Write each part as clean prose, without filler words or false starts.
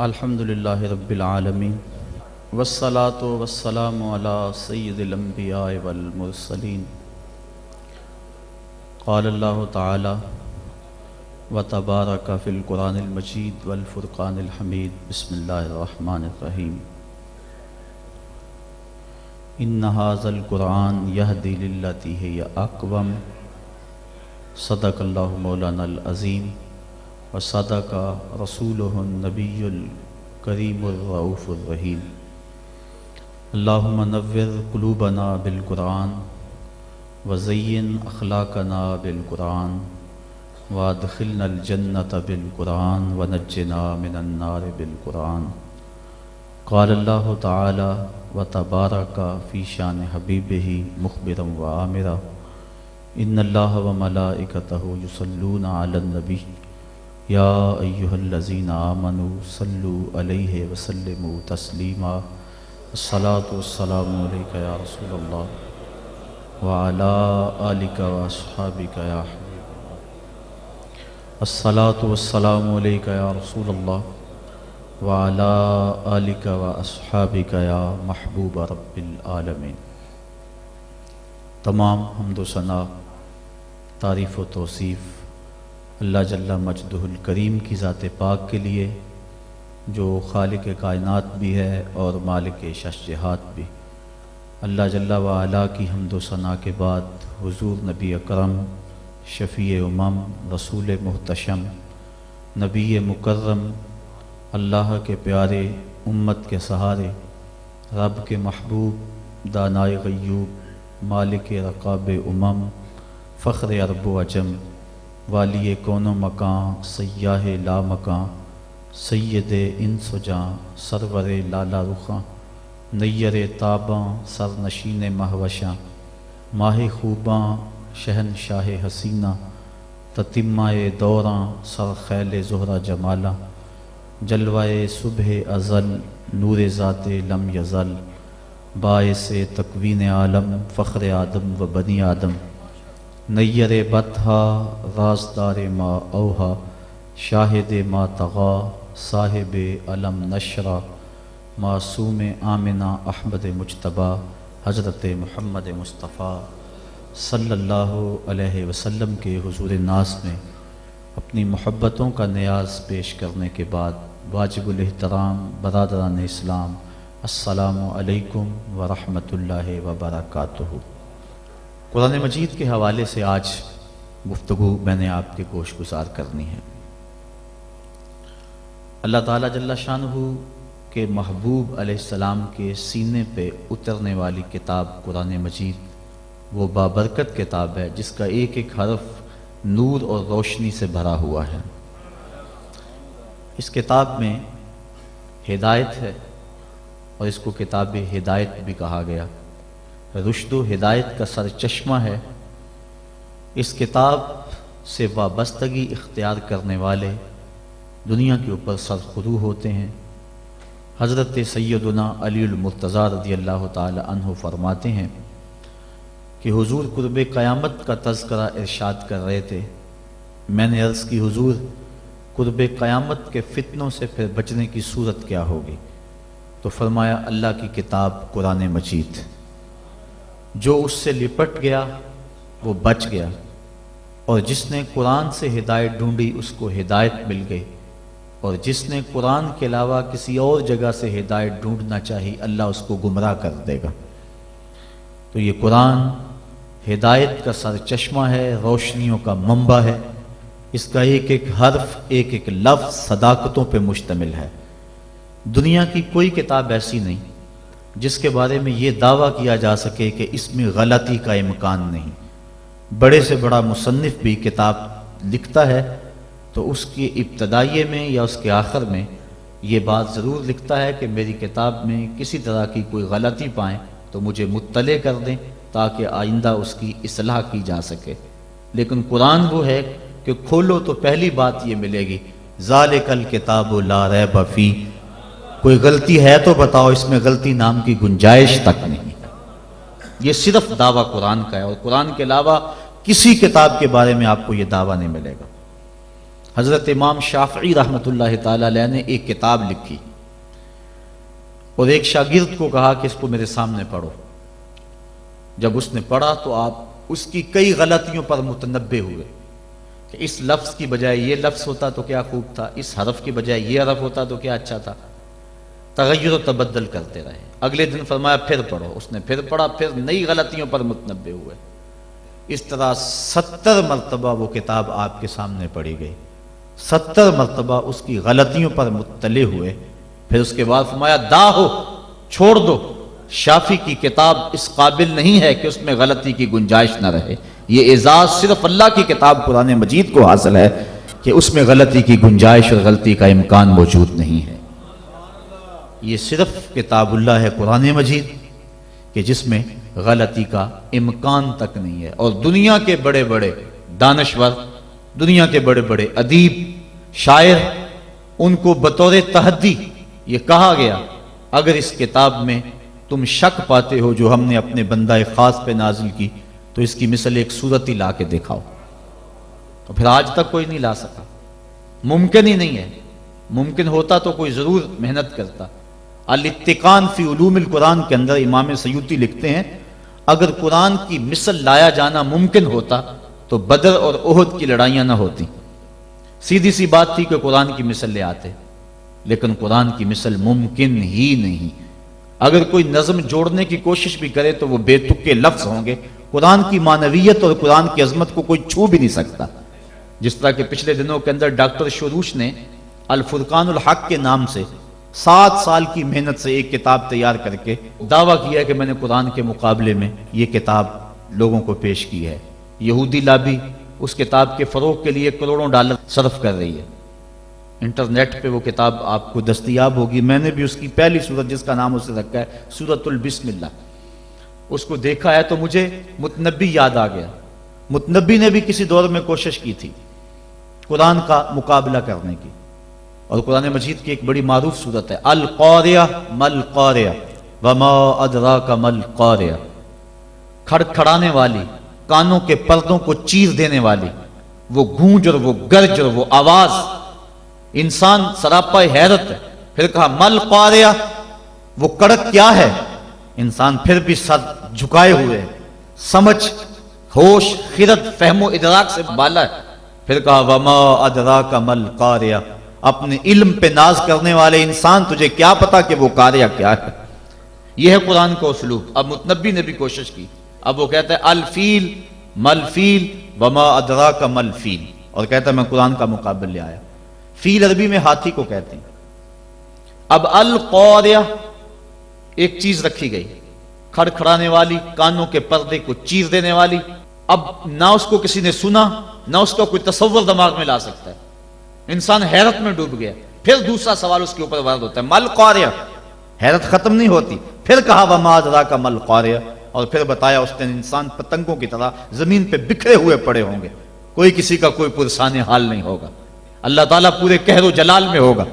الحمدللہ رب العالمین والصلاة والسلام علی سید الانبیاء والمرسلین قال اللہ تعالی وتبارک فی القرآن المجید والفرقان الحمید بسم اللہ الرحمن الرحیم ان ھذا القرآن یہدی للتی ہی اقوم صدق اللہ مولانا العظیم وصدق رسولہ النبی الکریم الرؤوف الرحیم اللہم نور قلوبنا بالقرآن وزین اخلاقنا بالقرآن وادخلنا الجنة بالقرآن ونجنا من النار بالقرآن قال اللہ تعالی وتبارک فی شان حبیبہ مخبرا وآمرا ان اللہ وملائکتہ یصلون علی النبی یا ایہا الذین آمنوا صلوا علیہ وسلموا تسلیما الصلاة والسلام علیکہ یا رسول اللہ وعلی آلک واصحابک یا حبیب اللہ الصلاة والسلام علیکہ یا رسول اللہ وعلی آلک واصحابک یا محبوب رب العالمین۔ تمام حمد و ثنا، تعریف و توصیف اللہ جل مجدہ الکریم کی ذات پاک کے لیے جو خالق کائنات بھی ہے اور مالک ششجہات بھی۔ اللہ جل وعلا کی حمد و ثنا کے بعد حضور نبی اکرم شفیع امم رسول محتشم نبی مکرم اللہ کے پیارے امت کے سہارے رب کے محبوب دانائے غیوب مالک رقاب امم فخر عرب و عجم والی کون و مکان سیاہ لا مکان سید انس و جاں سرور لالا رخاں نیر تاباں سر نشین مہوشاں ماہ خوباں شہنشاہ حسینہ تتمہ دوراں سر خیل زہرہ جمالہ جلوہ صبح ازل نور ذات لم یزل باعث تکوین عالم فخر آدم و بنی آدم نیر بطحا رازدار ما اوہا شاہد ما تغا صاحب علم نشرہ معصوم آمنہ احمد مجتبی حضرت محمد مصطفیٰ صلی اللہ علیہ وسلم کے حضور ناز میں اپنی محبتوں کا نیاز پیش کرنے کے بعد واجب الاحترام برادران اسلام السلام علیکم ورحمۃ اللہ وبرکاتہ۔ قرآن مجید کے حوالے سے آج گفتگو میں نے آپ کے گوش گزار کرنی ہے۔ اللہ تعالیٰ جل شانہ کے محبوب علیہ السلام کے سینے پہ اترنے والی کتاب قرآن مجید وہ بابرکت کتاب ہے جس کا ایک ایک حرف نور اور روشنی سے بھرا ہوا ہے۔ اس کتاب میں ہدایت ہے اور اس کو کتاب ہدایت بھی کہا گیا، رشد و ہدایت کا سر چشمہ ہے۔ اس کتاب سے وابستگی اختیار کرنے والے دنیا کے اوپر سرخرو ہوتے ہیں۔ حضرت سیدنا علی المرتضیٰ رضی اللہ تعالی عنہ فرماتے ہیں کہ حضور قرب قیامت کا تذکرہ ارشاد کر رہے تھے۔ میں نے عرض کی حضور قرب قیامت کے فتنوں سے پھر بچنے کی صورت کیا ہوگی؟ تو فرمایا اللہ کی کتاب قرآن مجید، جو اس سے لپٹ گیا وہ بچ گیا، اور جس نے قرآن سے ہدایت ڈھونڈی اس کو ہدایت مل گئی، اور جس نے قرآن کے علاوہ کسی اور جگہ سے ہدایت ڈھونڈنا چاہی اللہ اس کو گمراہ کر دے گا۔ تو یہ قرآن ہدایت کا سر چشمہ ہے، روشنیوں کا منبع ہے۔ اس کا ایک ایک حرف ایک ایک لفظ صداقتوں پہ مشتمل ہے۔ دنیا کی کوئی کتاب ایسی نہیں جس کے بارے میں یہ دعویٰ کیا جا سکے کہ اس میں غلطی کا امکان نہیں۔ بڑے سے بڑا مصنف بھی کتاب لکھتا ہے تو اس کی ابتدائیے میں یا اس کے آخر میں یہ بات ضرور لکھتا ہے کہ میری کتاب میں کسی طرح کی کوئی غلطی پائیں تو مجھے مطلع کر دیں تاکہ آئندہ اس کی اصلاح کی جا سکے۔ لیکن قرآن وہ ہے کہ کھولو تو پہلی بات یہ ملے گی ذالک الکتاب لا ریب فیہ، کوئی غلطی ہے تو بتاؤ، اس میں غلطی نام کی گنجائش تک نہیں۔ یہ صرف دعویٰ قرآن کا ہے، اور قرآن کے علاوہ کسی کتاب کے بارے میں آپ کو یہ دعویٰ نہیں ملے گا۔ حضرت امام شافعی رحمۃ اللہ تعالی علیہ نے ایک کتاب لکھی اور ایک شاگرد کو کہا کہ اس کو میرے سامنے پڑھو۔ جب اس نے پڑھا تو آپ اس کی کئی غلطیوں پر متنبہ ہوئے کہ اس لفظ کی بجائے یہ لفظ ہوتا تو کیا خوب تھا، اس حرف کی بجائے یہ حرف ہوتا تو کیا اچھا تھا۔ تغیر و تبدل کرتے رہے۔ اگلے دن فرمایا پھر پڑھو، اس نے پھر پڑھا، پھر نئی غلطیوں پر متنبہ ہوئے۔ اس طرح 70 مرتبہ وہ کتاب آپ کے سامنے پڑھی گئی، 70 مرتبہ اس کی غلطیوں پر مطلع ہوئے۔ پھر اس کے بعد فرمایا داہو، چھوڑ دو، شافی کی کتاب اس قابل نہیں ہے کہ اس میں غلطی کی گنجائش نہ رہے۔ یہ اعزاز صرف اللہ کی کتاب قرآن مجید کو حاصل ہے کہ اس میں غلطی کی گنجائش اور غلطی کا امکان موجود نہیں ہے۔ یہ صرف کتاب اللہ ہے قرآن مجید کہ جس میں غلطی کا امکان تک نہیں ہے۔ اور دنیا کے بڑے بڑے دانشور، دنیا کے بڑے بڑے ادیب، شاعر، ان کو بطور تحدی یہ کہا گیا اگر اس کتاب میں تم شک پاتے ہو جو ہم نے اپنے بندہ خاص پہ نازل کی تو اس کی مثل ایک صورت ہی لا کے دکھاؤ۔ تو پھر آج تک کوئی نہیں لا سکا، ممکن ہی نہیں ہے۔ ممکن ہوتا تو کوئی ضرور محنت کرتا۔ الاتقان فی علوم القرآن کے اندر امام سیوطی لکھتے ہیں اگر قرآن کی مثل لایا جانا ممکن ہوتا تو بدر اور احد کی لڑائیاں نہ ہوتی۔ سیدھی سی بات تھی کہ قرآن کی مثل لے آتے، لیکن قرآن کی مثل ممکن ہی نہیں۔ اگر کوئی نظم جوڑنے کی کوشش بھی کرے تو وہ بے تکے لفظ ہوں گے۔ قرآن کی معنویت اور قرآن کی عظمت کو کوئی چھو بھی نہیں سکتا۔ جس طرح کہ پچھلے دنوں کے اندر ڈاکٹر شروش نے الفرقان الحق کے نام سے 7 سال کی محنت سے ایک کتاب تیار کر کے دعویٰ کیا ہے کہ میں نے قرآن کے مقابلے میں یہ کتاب لوگوں کو پیش کی ہے۔ یہودی لابی اس کتاب کے فروغ کے لیے کروڑوں ڈالر صرف کر رہی ہے۔ انٹرنیٹ پہ وہ کتاب آپ کو دستیاب ہوگی۔ میں نے بھی اس کی پہلی سورت جس کا نام اسے رکھا ہے سورۃ البسم اللہ، اس کو دیکھا ہے تو مجھے متنبی یاد آ گیا۔ متنبی نے بھی کسی دور میں کوشش کی تھی قرآن کا مقابلہ کرنے کی، اور قرآن مجید کی ایک بڑی معروف سورت ہے القاریہ مل قاریہ وما ادراک مل قاریہ، کھڑکھڑانے والی، کانوں کے پردوں کو چیر دینے والی وہ گونج اور وہ گرج اور وہ آواز، انسان سراپا حیرت ہے۔ پھر کہا مل قاریہ، وہ کڑک کیا ہے؟ انسان پھر بھی سر جھکائے ہوئے، سمجھ، ہوش، خرد، فہم و ادراک سے بالا ہے۔ پھر کہا وما ادراک مل قاریہ، اپنے علم پہ ناز کرنے والے انسان تجھے کیا پتا کہ وہ قاریہ کیا ہے۔ یہ ہے قرآن کا اسلوب۔ اب متنبی نے بھی کوشش کی، اب وہ کہتا ہے الفیل مل فیل وما ادراک مل فیل، اور کہتا ہے میں قرآن کا مقابل لے آیا۔ فیل عربی میں ہاتھی کو کہتے ہیں۔ اب القاریہ ایک چیز رکھی گئی، کھڑکھڑانے والی، کانوں کے پردے کو چیر دینے والی۔ اب نہ اس کو کسی نے سنا، نہ اس کا کوئی تصور دماغ میں لا سکتا ہے، انسان حیرت میں ڈوب گیا۔ پھر دوسرا سوال اس کے اوپر وارد ہوتا ہے مل قاریہ، حیرت ختم نہیں ہوتی۔ پھر کہا وما ادراک مل قاریہ، اور پھر بتایا اس نے انسان پتنگوں کی طرح زمین پہ بکھرے ہوئے پڑے ہوں گے، کوئی کسی کا کوئی پرسان حال نہیں ہوگا۔ اللہ تعالیٰ پورے قہر و جلال میں ہوگا،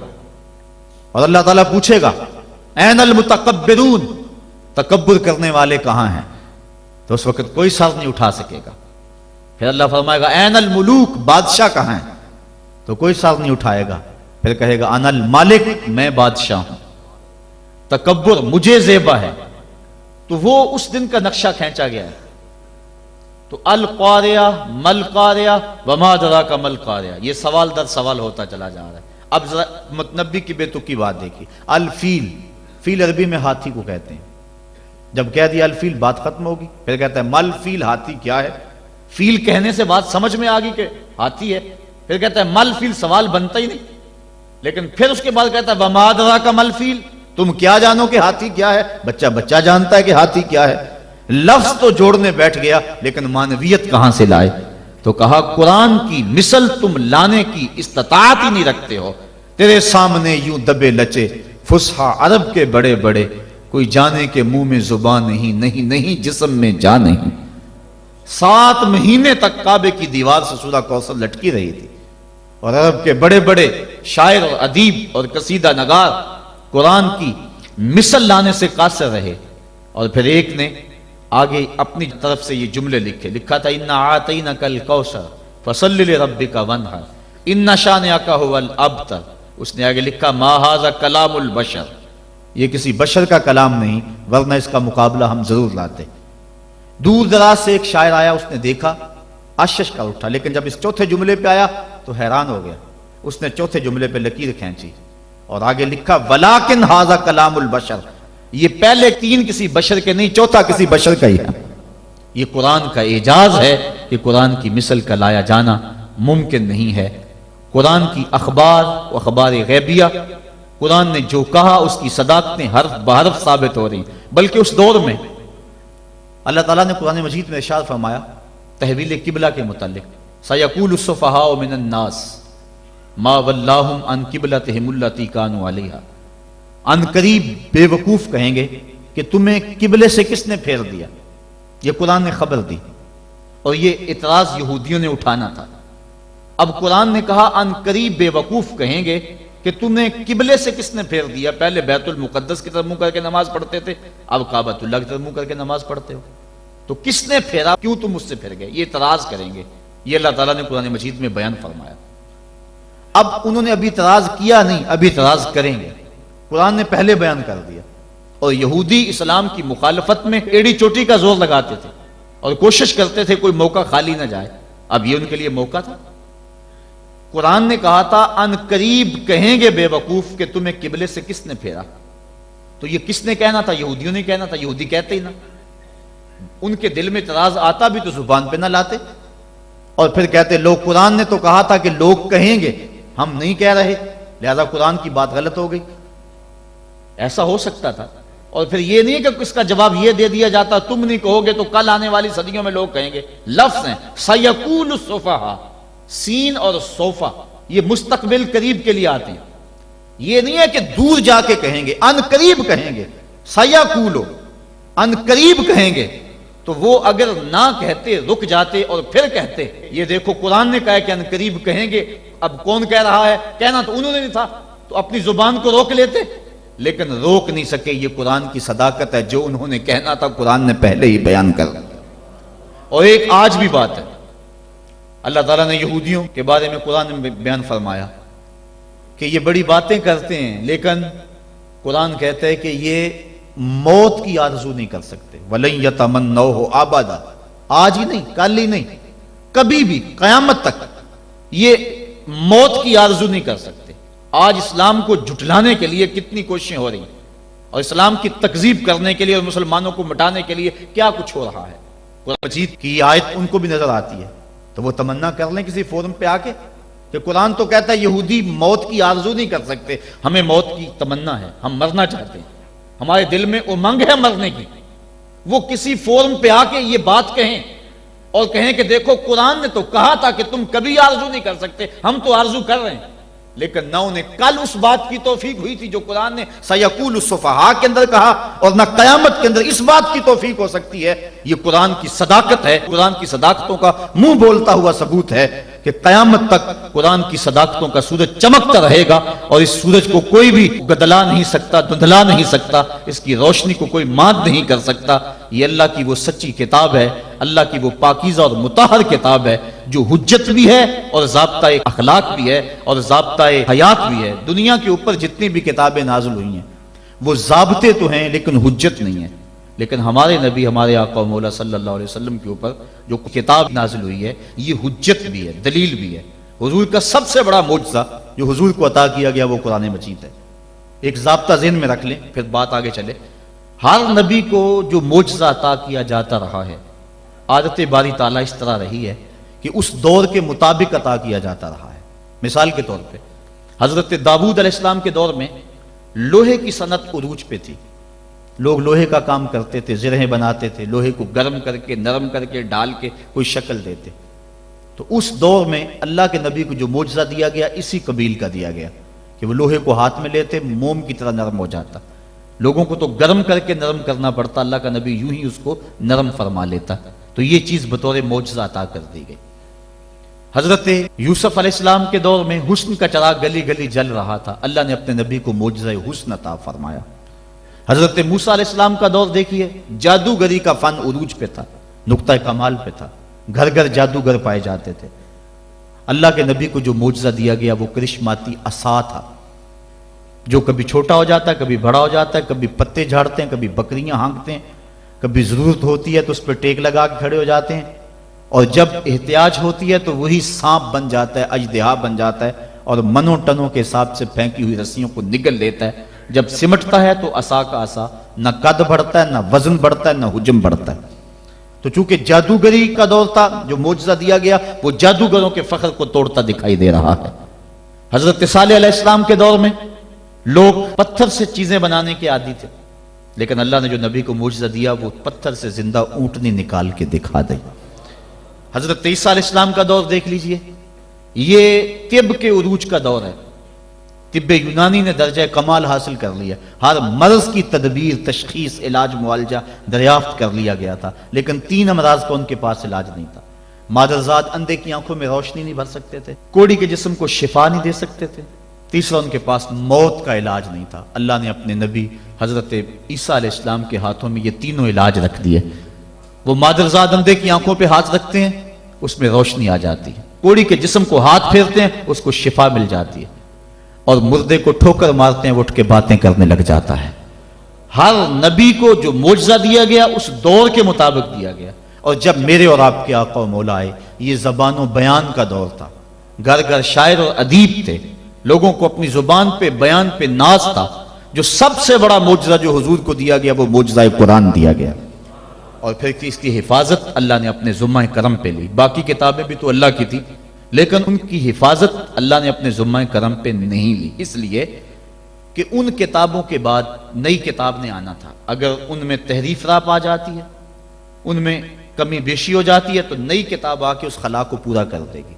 اور اللہ تعالیٰ پوچھے گا این المتکبرون، تکبر کرنے والے کہاں ہیں؟ تو اس وقت کوئی سر نہیں اٹھا سکے گا۔ پھر اللہ فرمائے گا این الملوک، بادشاہ کہاں ہیں؟ تو کوئی سر نہیں اٹھائے گا۔ پھر کہے گا انا المالک، میں بادشاہ ہوں، تکبر مجھے زیبا ہے۔ تو وہ اس دن کا نقشہ کھینچا گیا ہے۔ تو القاریہ مل قاریہ وما ادراک مل قاریہ، یہ سوال در سوال ہوتا چلا جا رہا ہے۔ اب ذرا متنبی کی بے تکی بات دیکھیے۔ الفیل، فیل عربی میں ہاتھی کو کہتے ہیں۔ جب کہہ دیا الفیل بات ختم ہوگی۔ پھر کہتا ہے مل فیل، ہاتھی کیا ہے؟ فیل کہنے سے بات سمجھ میں آ گئی کہ ہاتھی ہے۔ پھر کہتا ہے مل فیل، سوال بنتا ہی نہیں۔ لیکن پھر اس کے بعد کہتا ہے وما ادراک مل فیل، تم کیا جانو کہ ہاتھی کیا ہے؟ بچہ بچہ جانتا ہے کہ ہاتھی کیا ہے۔ لفظ تو جوڑنے بیٹھ گیا لیکن معنویت کہاں سے لائے؟ تو کہا قرآن کی مثل تم لانے کی استطاعت ہی نہیں رکھتے ہو، تیرے سامنے یوں دبے لچے فصحا عرب کے بڑے بڑے، کوئی جانے کے منہ میں زبان نہیں، نہیں نہیں جسم میں جان نہیں۔ 7 مہینے تک کعبے کی دیوار سے سورہ کوثر لٹکی رہی تھی، اور عرب کے بڑے بڑے شاعر اور ادیب اور قصیدہ نگار قرآن کی مثل لانے سے قاصر رہے۔ اور پھر ایک نے آگے اپنی طرف سے یہ جملے لکھا تھا اِنَّا أَعْطَيْنَكَ الْكَوْثَرَ فَصَلِّ لِرَبِّكَ وَانْحَرْ، ان شانئک ھو الابتر، اس نے آگے لکھا ما ھذا کلام البشر، یہ کسی بشر کا کلام نہیں ورنہ اس کا مقابلہ ہم ضرور لاتے۔ دور دراز سے ایک شاعر آیا، اس نے دیکھا، اشش کر اٹھا، لیکن جب اس چوتھے جملے پہ آیا تو حیران ہو گیا۔ اس نے چوتھے جملے پہ لکیر کھینچی اور آگے لکھا ولیکن ھذا کلام البشر، یہ پہلے تین کسی بشر کے نہیں، چوتھا کسی بشر کا ہی ہے۔ یہ قرآن کا اعجاز ہے کہ قرآن کی مثل کا لایا جانا ممکن نہیں ہے۔ قرآن کی اخبار و اخبار غیبیہ، قرآن نے جو کہا اس کی صداقتیں حرف بحرف ثابت ہو رہی، بلکہ اس دور میں اللہ تعالیٰ نے قرآن مجید میں ارشاد فرمایا تحویل قبلہ کے متعلق، سیقول السفہاء من الناس ما ولاہم عن قبلتہم التی کانوا علیہا، ان قریب بے وقوف کہیں گے کہ تمہیں قبلے سے کس نے پھیر دیا۔ یہ قرآن نے خبر دی اور یہ اعتراض یہودیوں نے اٹھانا تھا۔ اب قرآن نے کہا ان قریب بے وقوف کہیں گے کہ تمہیں قبلے سے کس نے پھیر دیا، پہلے بیت المقدس کی طرف منہ کر کے نماز پڑھتے تھے، اب کعبۃ اللہ کی طرف منہ کر کے نماز پڑھتے ہو، تو کس نے پھیرا، کیوں تم مجھ سے پھر گئے، یہ اعتراض کریں گے۔ یہ اللہ تعالیٰ نے قرآن مجید میں بیان فرمایا۔ اب انہوں نے ابھی اعتراض کیا نہیں، ابھی اعتراض کریں گے، قرآن نے پہلے بیان کر دیا۔ اور یہودی اسلام کی مخالفت میں ایڑی چوٹی کا زور لگاتے تھے اور کوشش کرتے تھے کوئی موقع خالی نہ جائے، اب یہ ان کے لیے موقع تھا۔ قرآن نے کہا تھا ان قریب کہیں گے بے وقوف کہ تمہیں قبلے سے کس نے پھیرا، تو یہ کس نے کہنا تھا، یہودیوں نے کہنا تھا، یہودی کہتے ہی نہ، ان کے دل میں اعتراض آتا بھی تو زبان پہ نہ لاتے اور پھر کہتے لوگ قرآن نے تو کہا تھا کہ لوگ کہیں گے، ہم نہیں کہہ رہے، لہذا قرآن کی بات غلط ہو گئی۔ ایسا ہو سکتا تھا، اور پھر یہ نہیں کہ اس کا جواب یہ دے دیا جاتا تم نہیں کہو گے تو کل آنے والی صدیوں میں لوگ کہیں گے۔ لفظ ہیں سیقول السفہاء، سین اور صوفہ یہ مستقبل قریب کے لیے آتے ہیں، یہ نہیں ہے کہ دور جا کے کہیں گے، ان قریب کہیں گے، سیقولو ان قریب کہیں گے، تو وہ اگر نہ کہتے رک جاتے اور پھر کہتے یہ دیکھو قرآن نے کہا کہ ان قریب کہیں گے، اب کون کہہ رہا ہے، کہنا تو انہوں نے نہیں تھا، تو اپنی زبان کو روک لیتے، لیکن روک نہیں سکے۔ یہ قرآن کی صداقت ہے، جو انہوں نے کہنا تھا قرآن نے پہلے ہی بیان کر دیا۔ اور ایک آج بھی بات ہے، اللہ تعالیٰ نے یہودیوں کے بارے میں قرآن میں بیان فرمایا کہ یہ بڑی باتیں کرتے ہیں، لیکن قرآن کہتا ہے کہ یہ موت کی آرزو نہیں کر سکتے، وَلَن يَتَمَنَّوْهُ أَبَدًا، آج ہی نہیں، کل ہی نہیں، کبھی بھی قیامت تک یہ موت کی آرزو نہیں کر سکتے۔ آج اسلام کو جھٹلانے کے لیے کتنی کوششیں ہو رہی ہیں، اور اسلام کی تکذیب کرنے کے لیے اور مسلمانوں کو مٹانے کے لیے کیا کچھ ہو رہا ہے۔ قرآن مجید کی آیت ان کو بھی نظر آتی ہے تو وہ تمنا کر لیں کسی فورم پہ آ کے کہ قرآن تو کہتا ہے یہودی موت کی آرزو نہیں کر سکتے، ہمیں موت کی تمنا ہے، ہم مرنا چاہتے ہیں، ہمارے دل میں امنگ ہے مرنے کی۔ وہ کسی فورم پہ آ کے یہ بات کہیں اور کہیں کہ دیکھو قرآن نے تو کہا تھا کہ تم کبھی آرزو نہیں کر سکتے، ہم تو آرزو کر رہے ہیں، لیکن نہ انہیں کل اس بات کی توفیق ہوئی تھی جو قرآن نے سیقول السفہاء کے اندر کہا، اور نہ قیامت کے اندر اس بات کی توفیق ہو سکتی ہے۔ یہ قرآن کی صداقت ہے، قرآن کی صداقتوں کا منہ بولتا ہوا ثبوت ہے کہ قیامت تک قرآن کی صداقتوں کا سورج چمکتا رہے گا، اور اس سورج کو کوئی بھی گدلا نہیں سکتا، دھندلا نہیں سکتا، اس کی روشنی کو کوئی مات نہیں کر سکتا۔ یہ اللہ کی وہ سچی کتاب ہے، اللہ کی وہ پاکیزہ اور مطہر کتاب ہے جو حجت بھی ہے اور ضابطہ اخلاق بھی ہے اور ضابطہ حیات بھی ہے۔ دنیا کے اوپر جتنی بھی کتابیں نازل ہوئی ہیں وہ ضابطے تو ہیں لیکن حجت نہیں ہے، لیکن ہمارے نبی ہمارے آقا و مولا صلی اللہ علیہ وسلم کے اوپر جو کتاب نازل ہوئی ہے یہ حجت بھی ہے، دلیل بھی ہے۔ حضور کا سب سے بڑا معجزہ جو حضور کو عطا کیا گیا وہ قرآن مجید ہے۔ ایک ضابطہ ذہن میں رکھ لیں پھر بات آگے چلے۔ ہر نبی کو جو معجزہ عطا کیا جاتا رہا ہے، عادت باری تعالیٰ اس طرح رہی ہے کہ اس دور کے مطابق عطا کیا جاتا رہا ہے۔ مثال کے طور پہ حضرت داؤد علیہ السلام کے دور میں لوہے کی صنعت عروج پہ تھی، لوگ لوہے کا کام کرتے تھے، زرہیں بناتے تھے، لوہے کو گرم کر کے نرم کر کے ڈال کے کوئی شکل دیتے۔ تو اس دور میں اللہ کے نبی کو جو معجزہ دیا گیا اسی قبیل کا دیا گیا کہ وہ لوہے کو ہاتھ میں لیتے، موم کی طرح نرم ہو جاتا، لوگوں کو تو گرم کر کے نرم کرنا پڑتا، اللہ کا نبی یوں ہی اس کو نرم فرما لیتا۔ تو یہ چیز بطور معجزہ عطا کر دی گئی۔ حضرت یوسف علیہ السلام کے دور میں حسن کا چراغ گلی گلی جل رہا تھا، اللہ نے اپنے نبی کو معجزہ حسن عطا فرمایا۔ حضرت موسیٰ علیہ السلام کا دور دیکھیے، جادوگری کا فن عروج پہ تھا، نقطہ کمال پہ تھا، گھر گھر جادوگر پائے جاتے تھے۔ اللہ کے نبی کو جو معجزہ دیا گیا وہ کرشماتی عصا تھا، جو کبھی چھوٹا ہو جاتا ہے، کبھی بڑا ہو جاتا ہے، کبھی پتے جھاڑتے ہیں، کبھی بکریاں ہانکتے ہیں، کبھی ضرورت ہوتی ہے تو اس پہ ٹیک لگا کے کھڑے ہو جاتے ہیں، اور جب احتیاج ہوتی ہے تو وہی سانپ بن جاتا ہے، اژدہا بن جاتا ہے، اور منوں ٹنوں کے حساب سے پھینکی ہوئی رسیوں کو نگل لیتا ہے۔ جب سمٹتا ہے تو عصا کا عصا نہ قد بڑھتا ہے، نہ وزن بڑھتا ہے، نہ حجم بڑھتا ہے۔ تو چونکہ جادوگری کا دور تھا، جو معجزہ دیا گیا وہ جادوگروں کے فخر کو توڑتا دکھائی دے رہا ہے۔ حضرت صالح علیہ السلام کے دور میں لوگ پتھر سے چیزیں بنانے کے عادی تھے، لیکن اللہ نے جو نبی کو معجزہ دیا وہ پتھر سے زندہ اونٹنی نکال کے دکھا دی۔ حضرت عیسیٰ علیہ السلام کا دور دیکھ لیجئے، یہ طب کے عروج کا دور ہے۔ طب یونانی نے درجہ کمال حاصل کر لیا، ہر مرض کی تدبیر، تشخیص، علاج، معالجہ دریافت کر لیا گیا تھا، لیکن 3 امراض کا ان کے پاس علاج نہیں تھا۔ مادرزاد اندھے کی آنکھوں میں روشنی نہیں بھر سکتے تھے، کوڑی کے جسم کو شفا نہیں دے سکتے تھے، تیسرا ان کے پاس موت کا علاج نہیں تھا۔ اللہ نے اپنے نبی حضرت عیسیٰ علیہ السلام کے ہاتھوں میں یہ تینوں علاج رکھ دیے۔ وہ مادرزاد اندھے کی آنکھوں پہ ہاتھ رکھتے ہیں، اس میں روشنی آ جاتی ہے، کوڑی کے جسم کو ہاتھ پھیرتے ہیں، اس کو شفا مل جاتی ہے، اور مردے کو ٹھوکر مارتے ہیں، وہ اٹھ کے باتیں کرنے لگ جاتا ہے۔ ہر نبی کو جو معجزہ دیا گیا اس دور کے مطابق دیا گیا، اور جب میرے اور آپ کے آقا و مولا آئے، یہ زبان و بیان کا دور تھا، گھر گھر شاعر اور ادیب تھے، لوگوں کو اپنی زبان پہ، بیان پہ ناز تھا۔ جو سب سے بڑا معجزہ جو حضور کو دیا گیا وہ معجزہ قرآن دیا گیا، اور پھر اس کی حفاظت اللہ نے اپنے ذمہ کرم پہ لی۔ باقی کتابیں بھی تو اللہ کی تھی، لیکن ان کی حفاظت اللہ نے اپنے ذمہ کرم پہ نہیں لی، اس لیے کہ ان کتابوں کے بعد نئی کتاب نے آنا تھا۔ اگر ان میں تحریف رات آ جاتی ہے، ان میں کمی بیشی ہو جاتی ہے، تو نئی کتاب آ کے اس خلا کو پورا کر دے گی۔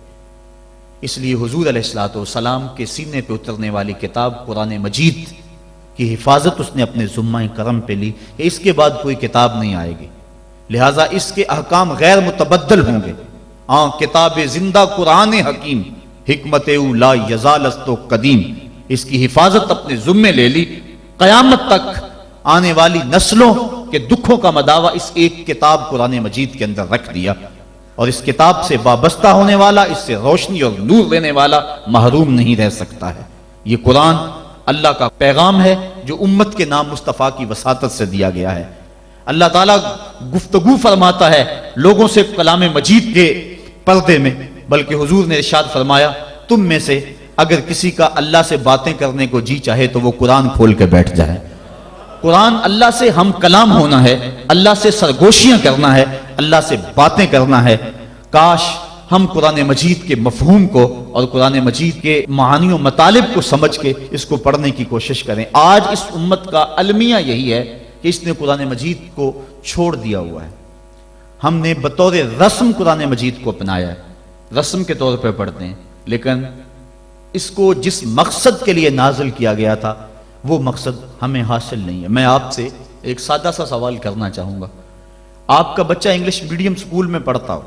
اس لیے حضور علیہ السلام کے سینے پہ اترنے والی کتاب قرآن مجید کی حفاظت اس نے اپنے ذمہ کرم پہ لی کہ اس کے بعد کوئی کتاب نہیں آئے گی، لہٰذا اس کے احکام غیر متبدل ہوں گے۔ کتاب زندہ قرآن حکیم، حکمت او لا یزالست و قدیم، اس کی حفاظت اپنے ذمے لے لی۔ قیامت تک آنے والی نسلوں کے دکھوں کا مداوع اس ایک کتاب قرآن مجید کے اندر رکھ دیا، اور اس کتاب سے وابستہ ہونے والا، اس سے روشنی اور نور لینے والا محروم نہیں رہ سکتا ہے۔ یہ قرآن اللہ کا پیغام ہے جو امت کے نام مصطفیٰ کی وساطت سے دیا گیا ہے۔ اللہ تعالیٰ گفتگو فرماتا ہے لوگوں سے کلام مجید کے پردے میں، بلکہ حضور نے ارشاد فرمایا تم میں سے اگر کسی کا اللہ سے باتیں کرنے کو جی چاہے تو وہ قرآن کھول کے بیٹھ جائے۔ قرآن اللہ سے ہم کلام ہونا ہے، اللہ سے سرگوشیاں کرنا ہے، اللہ سے باتیں کرنا ہے۔ کاش ہم قرآن مجید کے مفہوم کو اور قرآن مجید کے معانی و مطالب کو سمجھ کے اس کو پڑھنے کی کوشش کریں۔ آج اس امت کا المیہ یہی ہے کہ اس نے قرآن مجید کو چھوڑ دیا ہوا ہے۔ ہم نے بطور رسم قرآن مجید کو اپنایا ہے، رسم کے طور پہ پڑھتے ہیں، لیکن اس کو جس مقصد کے لیے نازل کیا گیا تھا وہ مقصد ہمیں حاصل نہیں ہے۔ میں آپ سے ایک سادہ سا سوال کرنا چاہوں گا۔ آپ کا بچہ انگلش میڈیم سکول میں پڑھتا ہو،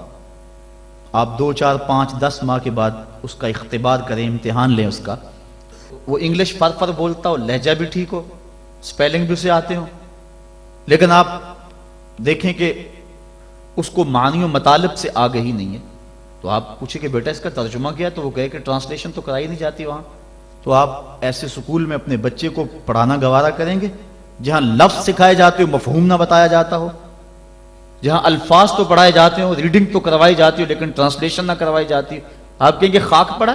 آپ 2 4 5 10 ماہ کے بعد اس کا اختبار کریں، امتحان لیں اس کا، وہ انگلش فر بولتا ہو، لہجہ بھی ٹھیک ہو، سپیلنگ بھی اسے آتے ہو، لیکن آپ دیکھیں کہ اس کو معنی و مطالب سے آگہی نہیں ہے، تو آپ پوچھیں کہ بیٹا اس کا ترجمہ کیا، تو وہ کہے کہ ٹرانسلیشن تو کرائی نہیں جاتی وہاں۔ تو آپ ایسے سکول میں اپنے بچے کو پڑھانا گوارا کریں گے جہاں لفظ سکھائے جاتے ہو، مفہوم نہ بتایا جاتا ہو، جہاں الفاظ تو پڑھائے جاتے ہو، ریڈنگ تو کروائی جاتی ہو، لیکن ٹرانسلیشن نہ کروائی جاتی ہو؟ آپ کہیں گے خاک پڑا،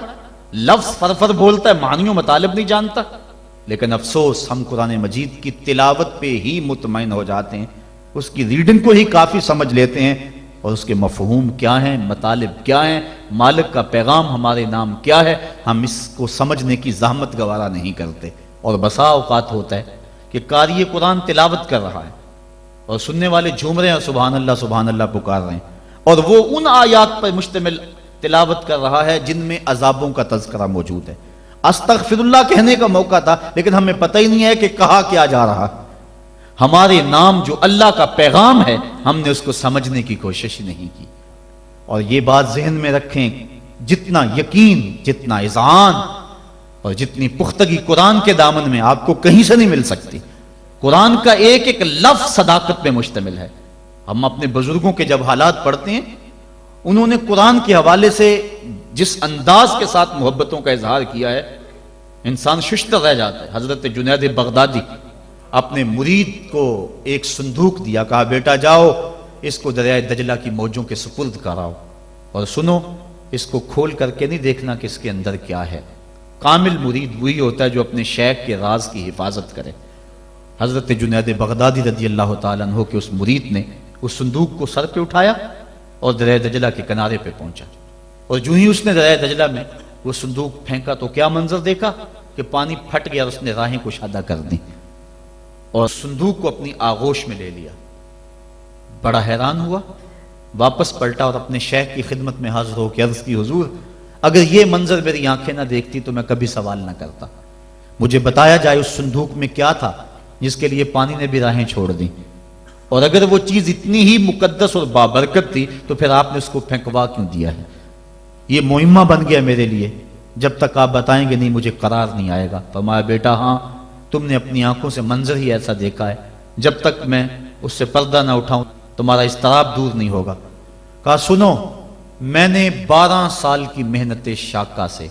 لفظ فر بولتا ہے، معنی و مطالب نہیں جانتا۔ لیکن افسوس ہم قرآن مجید کی تلاوت پہ ہی مطمئن ہو جاتے ہیں، اس کی ریڈنگ کو ہی کافی سمجھ لیتے ہیں، اور اس کے مفہوم کیا ہیں، مطالب کیا ہیں، مالک کا پیغام ہمارے نام کیا ہے، ہم اس کو سمجھنے کی زحمت گوارا نہیں کرتے۔ اور بسا اوقات ہوتا ہے کہ قاری قرآن تلاوت کر رہا ہے اور سننے والے جھوم رہے ہیں، سبحان اللہ پکار رہے ہیں، اور وہ ان آیات پر مشتمل تلاوت کر رہا ہے جن میں عذابوں کا تذکرہ موجود ہے۔ استغفر اللہ کہنے کا موقع تھا، لیکن ہمیں پتہ ہی نہیں ہے کہ کہا کیا جا رہا۔ ہمارے نام جو اللہ کا پیغام ہے، ہم نے اس کو سمجھنے کی کوشش نہیں کی۔ اور یہ بات ذہن میں رکھیں، جتنا یقین، جتنا اذعان اور جتنی پختگی قرآن کے دامن میں آپ کو کہیں سے نہیں مل سکتی۔ قرآن کا ایک ایک لفظ صداقت پہ مشتمل ہے۔ ہم اپنے بزرگوں کے جب حالات پڑھتے ہیں، انہوں نے قرآن کے حوالے سے جس انداز کے ساتھ محبتوں کا اظہار کیا ہے، انسان ششتر رہ جاتا ہے۔ حضرت جنید بغدادی اپنے مرید کو ایک صندوق دیا، کہا بیٹا جاؤ اس کو دریائے دجلہ کی موجوں کے سپرد کراؤ، اور سنو اس کو کھول کر کے نہیں دیکھنا کہ اس کے اندر کیا ہے۔ کامل مرید وہی ہوتا ہے جو اپنے شیخ کے راز کی حفاظت کرے۔ حضرت جنید بغدادی رضی اللہ تعالیٰ عنہ کے اس مرید نے اس صندوق کو سر پہ اٹھایا اور دریائے دجلہ کے کنارے پہ پہنچا، اور جو ہی اس نے دریائے دجلہ میں وہ صندوق پھینکا تو کیا منظر دیکھا کہ پانی پھٹ گیا اور اس نے راہیں کشادہ کر دی اور صندوق کو اپنی آغوش میں لے لیا۔ بڑا حیران ہوا، واپس پلٹا اور اپنے شیخ کی خدمت میں حاضر ہو کے عرض کی حضور اگر یہ منظر میری آنکھیں نہ دیکھتی تو میں کبھی سوال نہ کرتا، مجھے بتایا جائے اس صندوق میں کیا تھا جس کے لیے پانی نے بھی راہیں چھوڑ دی، اور اگر وہ چیز اتنی ہی مقدس اور بابرکت تھی تو پھر آپ نے اس کو پھینکوا کیوں دیا ہے؟ یہ مہمہ بن گیا میرے لیے، جب تک آپ بتائیں گے نہیں مجھے قرار نہیں آئے گا۔ فرمایا بیٹا ہاں تم نے اپنی آنکھوں سے منظر ہی ایسا دیکھا ہے، جب تک میں اس سے پردہ نہ اٹھاؤں تمہارا اضطراب دور نہیں ہوگا۔ کہا سنو، میں نے 12 سال کی محنت شاقہ سے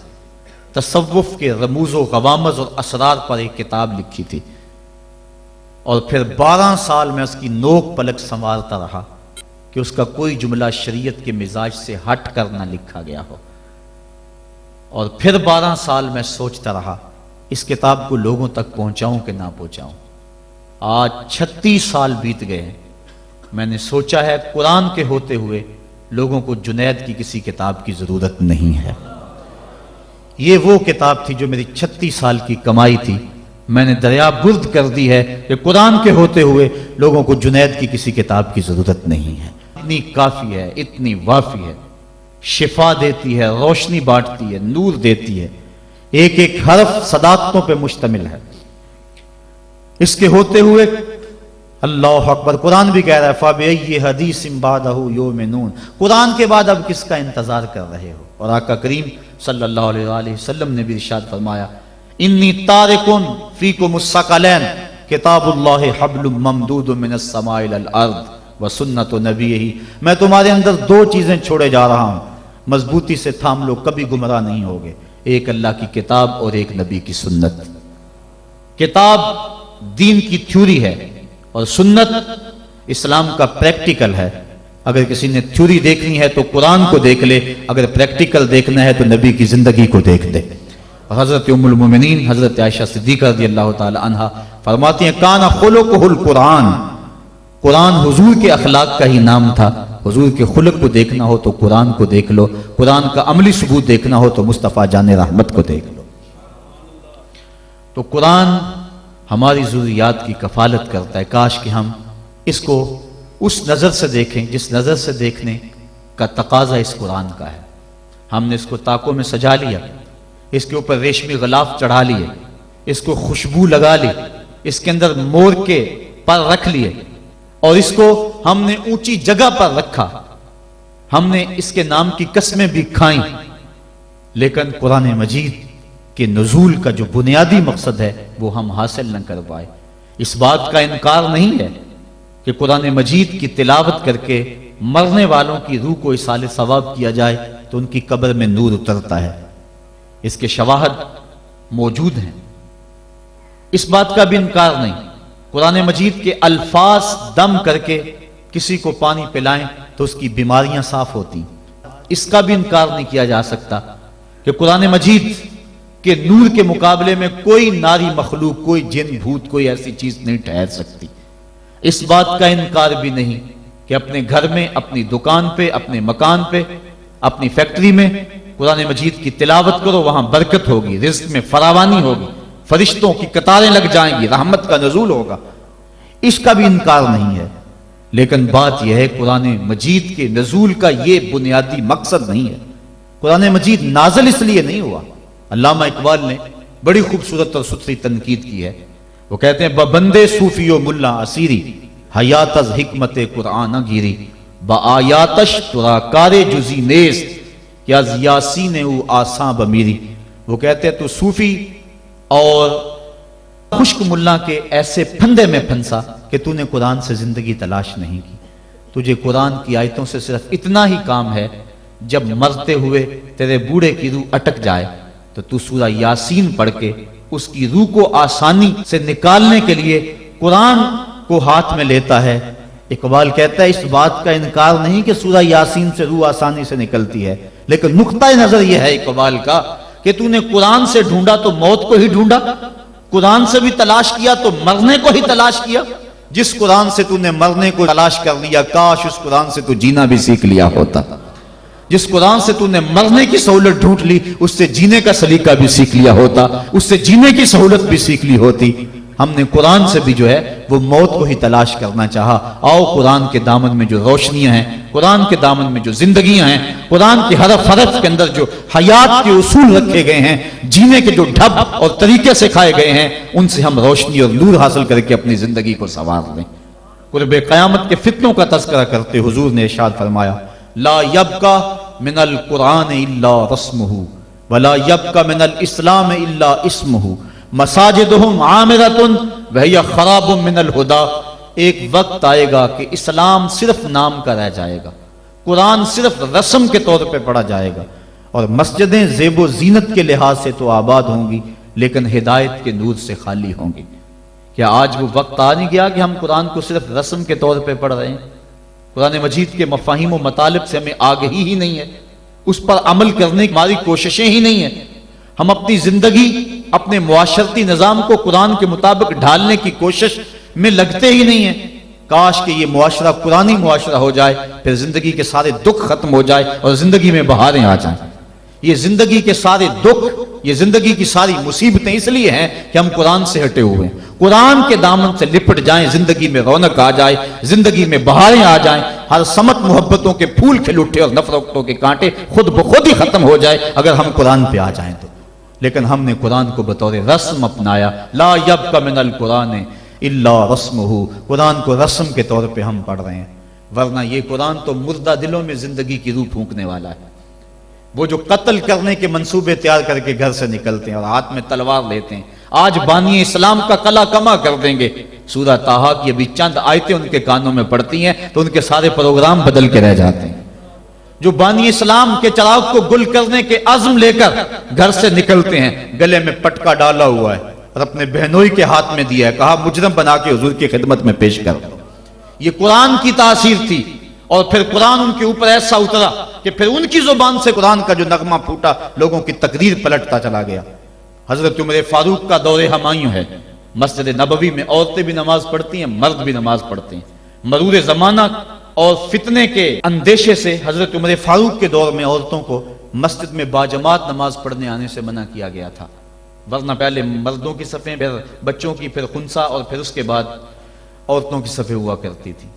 تصوف کے رموز و غوامض اور اسرار پر ایک کتاب لکھی تھی، اور پھر 12 سال میں اس کی نوک پلک سنوارتا رہا کہ اس کا کوئی جملہ شریعت کے مزاج سے ہٹ کر نہ لکھا گیا ہو، اور پھر 12 سال میں سوچتا رہا اس کتاب کو لوگوں تک پہنچاؤں کہ نہ پہنچاؤں۔ آج 36 سال بیت گئے ہیں، میں نے سوچا ہے قرآن کے ہوتے ہوئے لوگوں کو جنید کی کسی کتاب کی ضرورت نہیں ہے۔ یہ وہ کتاب تھی جو میری 36 سال کی کمائی تھی، میں نے دریا برد کر دی ہے کہ قرآن کے ہوتے ہوئے لوگوں کو جنید کی کسی کتاب کی ضرورت نہیں ہے۔ اتنی کافی ہے، اتنی وافی ہے، شفا دیتی ہے، روشنی بانٹتی ہے، نور دیتی ہے، ایک ایک حرف صداقتوں پہ مشتمل ہے۔ اس کے ہوتے ہوئے اللہ اکبر، قرآن بھی کہہ رہا ہے فَبِأَيِّ حَدِيثٍ بَعْدَهُ يُؤْمِنُونَ، قرآن کے بعد اب کس کا انتظار کر رہے ہو؟ اور آقا کریم صلی اللہ علیہ وآلہ وسلم نے بھی ارشاد فرمایا انی تارکن فیکم الثقلین کتاب اللہ حبل ممدود من السماء الی الارض وسنت نبیہ، میں تمہارے اندر 2 چیزیں چھوڑے جا رہا ہوں، مضبوطی سے تھام لو، کبھی گمراہ نہیں ہوگے، ایک اللہ کی کتاب اور ایک نبی کی سنت۔ کتاب دین کی تھیوری ہے اور سنت اسلام کا پریکٹیکل ہے۔ اگر کسی نے تھیوری دیکھنی ہے تو قرآن کو دیکھ لے، اگر پریکٹیکل دیکھنا ہے تو نبی کی زندگی کو دیکھ لے۔ حضرت ام المومنین حضرت عائشہ صدیقہ رضی اللہ تعالی عنہا فرماتی ہیں کان خلقہ القرآن، قرآن حضور کے اخلاق کا ہی نام تھا۔ حضور کے خلق کو دیکھنا ہو تو قرآن کو دیکھ لو، قرآن کا عملی ثبوت دیکھنا ہو تو مصطفیٰ جان رحمت کو دیکھ لو۔ تو قرآن ہماری ضروریات کی کفالت کرتا ہے، کاش کہ ہم اس کو اس نظر سے دیکھیں جس نظر سے دیکھنے کا تقاضا اس قرآن کا ہے۔ ہم نے اس کو طاقوں میں سجا لیا، اس کے اوپر ریشمی غلاف چڑھا لیے، اس کو خوشبو لگا لی، اس کے اندر مور کے پر رکھ لیے، اور اس کو ہم نے اونچی جگہ پر رکھا، ہم نے اس کے نام کی قسمیں بھی کھائیں، لیکن قرآن مجید کے نزول کا جو بنیادی مقصد ہے وہ ہم حاصل نہ کر پائے۔ اس بات کا انکار نہیں ہے کہ قرآن مجید کی تلاوت کر کے مرنے والوں کی روح کو اصال ثواب کیا جائے تو ان کی قبر میں نور اترتا ہے، اس کے شواہد موجود ہیں، اس بات کا بھی انکار نہیں۔ قرآن مجید کے الفاظ دم کر کے کسی کو پانی پلائیں تو اس کی بیماریاں صاف ہوتی، اس کا بھی انکار نہیں کیا جا سکتا کہ قرآن مجید کہ نور کے مقابلے میں کوئی ناری مخلوق، کوئی جن بھوت، کوئی ایسی چیز نہیں ٹھہر سکتی۔ اس بات کا انکار بھی نہیں کہ اپنے گھر میں، اپنی دکان پہ، اپنے مکان پہ، اپنی فیکٹری میں قرآن مجید کی تلاوت کرو، وہاں برکت ہوگی، رزق میں فراوانی ہوگی، فرشتوں کی قطاریں لگ جائیں گی، رحمت کا نزول ہوگا، اس کا بھی انکار نہیں ہے۔ لیکن بات یہ ہے قرآن مجید کے نزول کا یہ بنیادی مقصد نہیں ہے۔ قرآن مجید نازل اس لیے نہیں ہوا۔ علامہ اقبال نے بڑی خوبصورت اور ستھری تنقید کی ہے، وہ کہتے ہیں بندے صوفی و ملا اسیری حیات از حکمت قرآن گیری با آیاتش ترا کار جزی نیست کہ از یاسین او آساں بمیری۔ وہ کہتے ہیں تو صوفی اور خشک ملا کے ایسے پھندے میں پھنسا کہ تو نے قرآن سے زندگی تلاش نہیں کی، تجھے قرآن کی آیتوں سے صرف اتنا ہی کام ہے جب مرتے ہوئے تیرے بوڑھے کی روح اٹک جائے تو تو سورہ یاسین پڑھ کے اس کی روح کو آسانی سے نکالنے کے لیے قرآن کو ہاتھ میں لیتا ہے۔ اقبال کہتا ہے اس بات کا انکار نہیں کہ سورہ یاسین سے روح آسانی سے نکلتی ہے، لیکن نقطہ نظر یہ ہے اقبال کا کہ تو نے قرآن سے ڈھونڈا تو موت کو ہی ڈھونڈا، قرآن سے بھی تلاش کیا تو مرنے کو ہی تلاش کیا۔ جس قرآن سے تو نے مرنے کو تلاش کر لیا، کاش اس قرآن سے تو جینا بھی سیکھ لیا ہوتا۔ جس قرآن سے تو نے مرنے کی سہولت ڈھونڈ لی، اس سے جینے کا سلیقہ بھی سیکھ لیا ہوتا، اس سے جینے کی سہولت بھی سیکھ لی ہوتی۔ ہم نے قرآن سے بھی جو ہے وہ موت کو ہی تلاش کرنا چاہا۔ آؤ قرآن کے دامن میں جو روشنیاں ہیں، قرآن کے دامن میں جو زندگیاں ہیں، قرآن کے حرف حرف کے اندر جو حیات کے اصول رکھے گئے ہیں، جینے کے جو ڈھب اور طریقے سکھائے گئے ہیں، ان سے ہم روشنی اور نور حاصل کر کے اپنی زندگی کو سنوار لیں۔ قرب قیامت کے فتنوں کا تذکرہ کرتے حضور نے ارشاد فرمایا، لا یبقى من القرآن الا رسمہ ولا یبقى من الاسلام الا اسمہ مساجدہم عامرۃ وہی خراب من الہدی۔ ایک وقت آئے گا کہ اسلام صرف نام کا رہ جائے گا، قرآن صرف رسم کے طور پہ پڑھا جائے گا، اور مسجدیں زیب و زینت کے لحاظ سے تو آباد ہوں گی لیکن ہدایت کے نور سے خالی ہوں گی۔ کیا آج وہ وقت آ نہیں گیا کہ ہم قرآن کو صرف رسم کے طور پہ پڑھ رہے ہیں؟ قرآن مجید کے مفاہیم و مطالب سے ہمیں آگہی ہی نہیں ہے، اس پر عمل کرنے کی ہماری کوششیں ہی نہیں ہیں۔ ہم اپنی زندگی، اپنے معاشرتی نظام کو قرآن کے مطابق ڈھالنے کی کوشش میں لگتے ہی نہیں ہیں۔ کاش کہ یہ معاشرہ قرآنی معاشرہ ہو جائے، پھر زندگی کے سارے دکھ ختم ہو جائے اور زندگی میں بہاریں آ جائیں۔ یہ زندگی کے سارے دکھ، یہ زندگی کی ساری مصیبتیں اس لیے ہیں کہ ہم قرآن سے ہٹے ہوئے ہیں۔ قرآن کے دامن سے لپٹ جائیں، زندگی میں رونق آ جائے، زندگی میں بہاریں آ جائیں، ہر سمت محبتوں کے پھول کھل اٹھے اور نفرتوں کے کانٹے خود بخود ہی ختم ہو جائے اگر ہم قرآن پہ آ جائیں تو۔ لیکن ہم نے قرآن کو بطور رسم اپنایا، لا یبقى من القرآن الا رسمہ، قرآن کو رسم کے طور پہ ہم پڑھ رہے ہیں، ورنہ یہ قرآن تو مردہ دلوں میں زندگی کی روح پھونکنے والا ہے۔ وہ جو قتل کرنے کے منصوبے تیار کر کے گھر سے نکلتے ہیں اور ہاتھ میں تلوار لیتے ہیں، آج بانی اسلام کا کلا کما کر دیں گے۔ سورہ طٰہٰ کی ابھی چند آیتیں ان کے کانوں میں پڑتی ہیں تو ان کے سارے پروگرام بدل کے رہ جاتے ہیں۔ جو بانی اسلام کے چراغ کو گل کرنے کے عزم لے کر گھر سے نکلتے ہیں، گلے میں پٹکا ڈالا ہوا ہے اور اپنے بہنوئی کے ہاتھ میں دیا ہے، کہا مجرم بنا کے حضور کی خدمت میں پیش کر۔ یہ قرآن کی تاثیر تھی، اور پھر قرآن ان کے اوپر ایسا اترا کہ پھر ان کی زبان سے قرآن کا جو نغمہ پھوٹا، لوگوں کی تقریر پلٹتا چلا گیا۔ حضرت عمر فاروق کا دور ہمایوں ہے، مسجد نبوی میں عورتیں بھی نماز پڑھتی ہیں، مرد بھی نماز پڑھتے ہیں۔ مرور زمانہ اور فتنے کے اندیشے سے حضرت عمر فاروق کے دور میں عورتوں کو مسجد میں باجماعت نماز پڑھنے آنے سے منع کیا گیا تھا، ورنہ پہلے مردوں کی صفیں، پھر بچوں کی، پھر خنسا، اور پھر اس کے بعد عورتوں کی صفیں ہوا کرتی تھی۔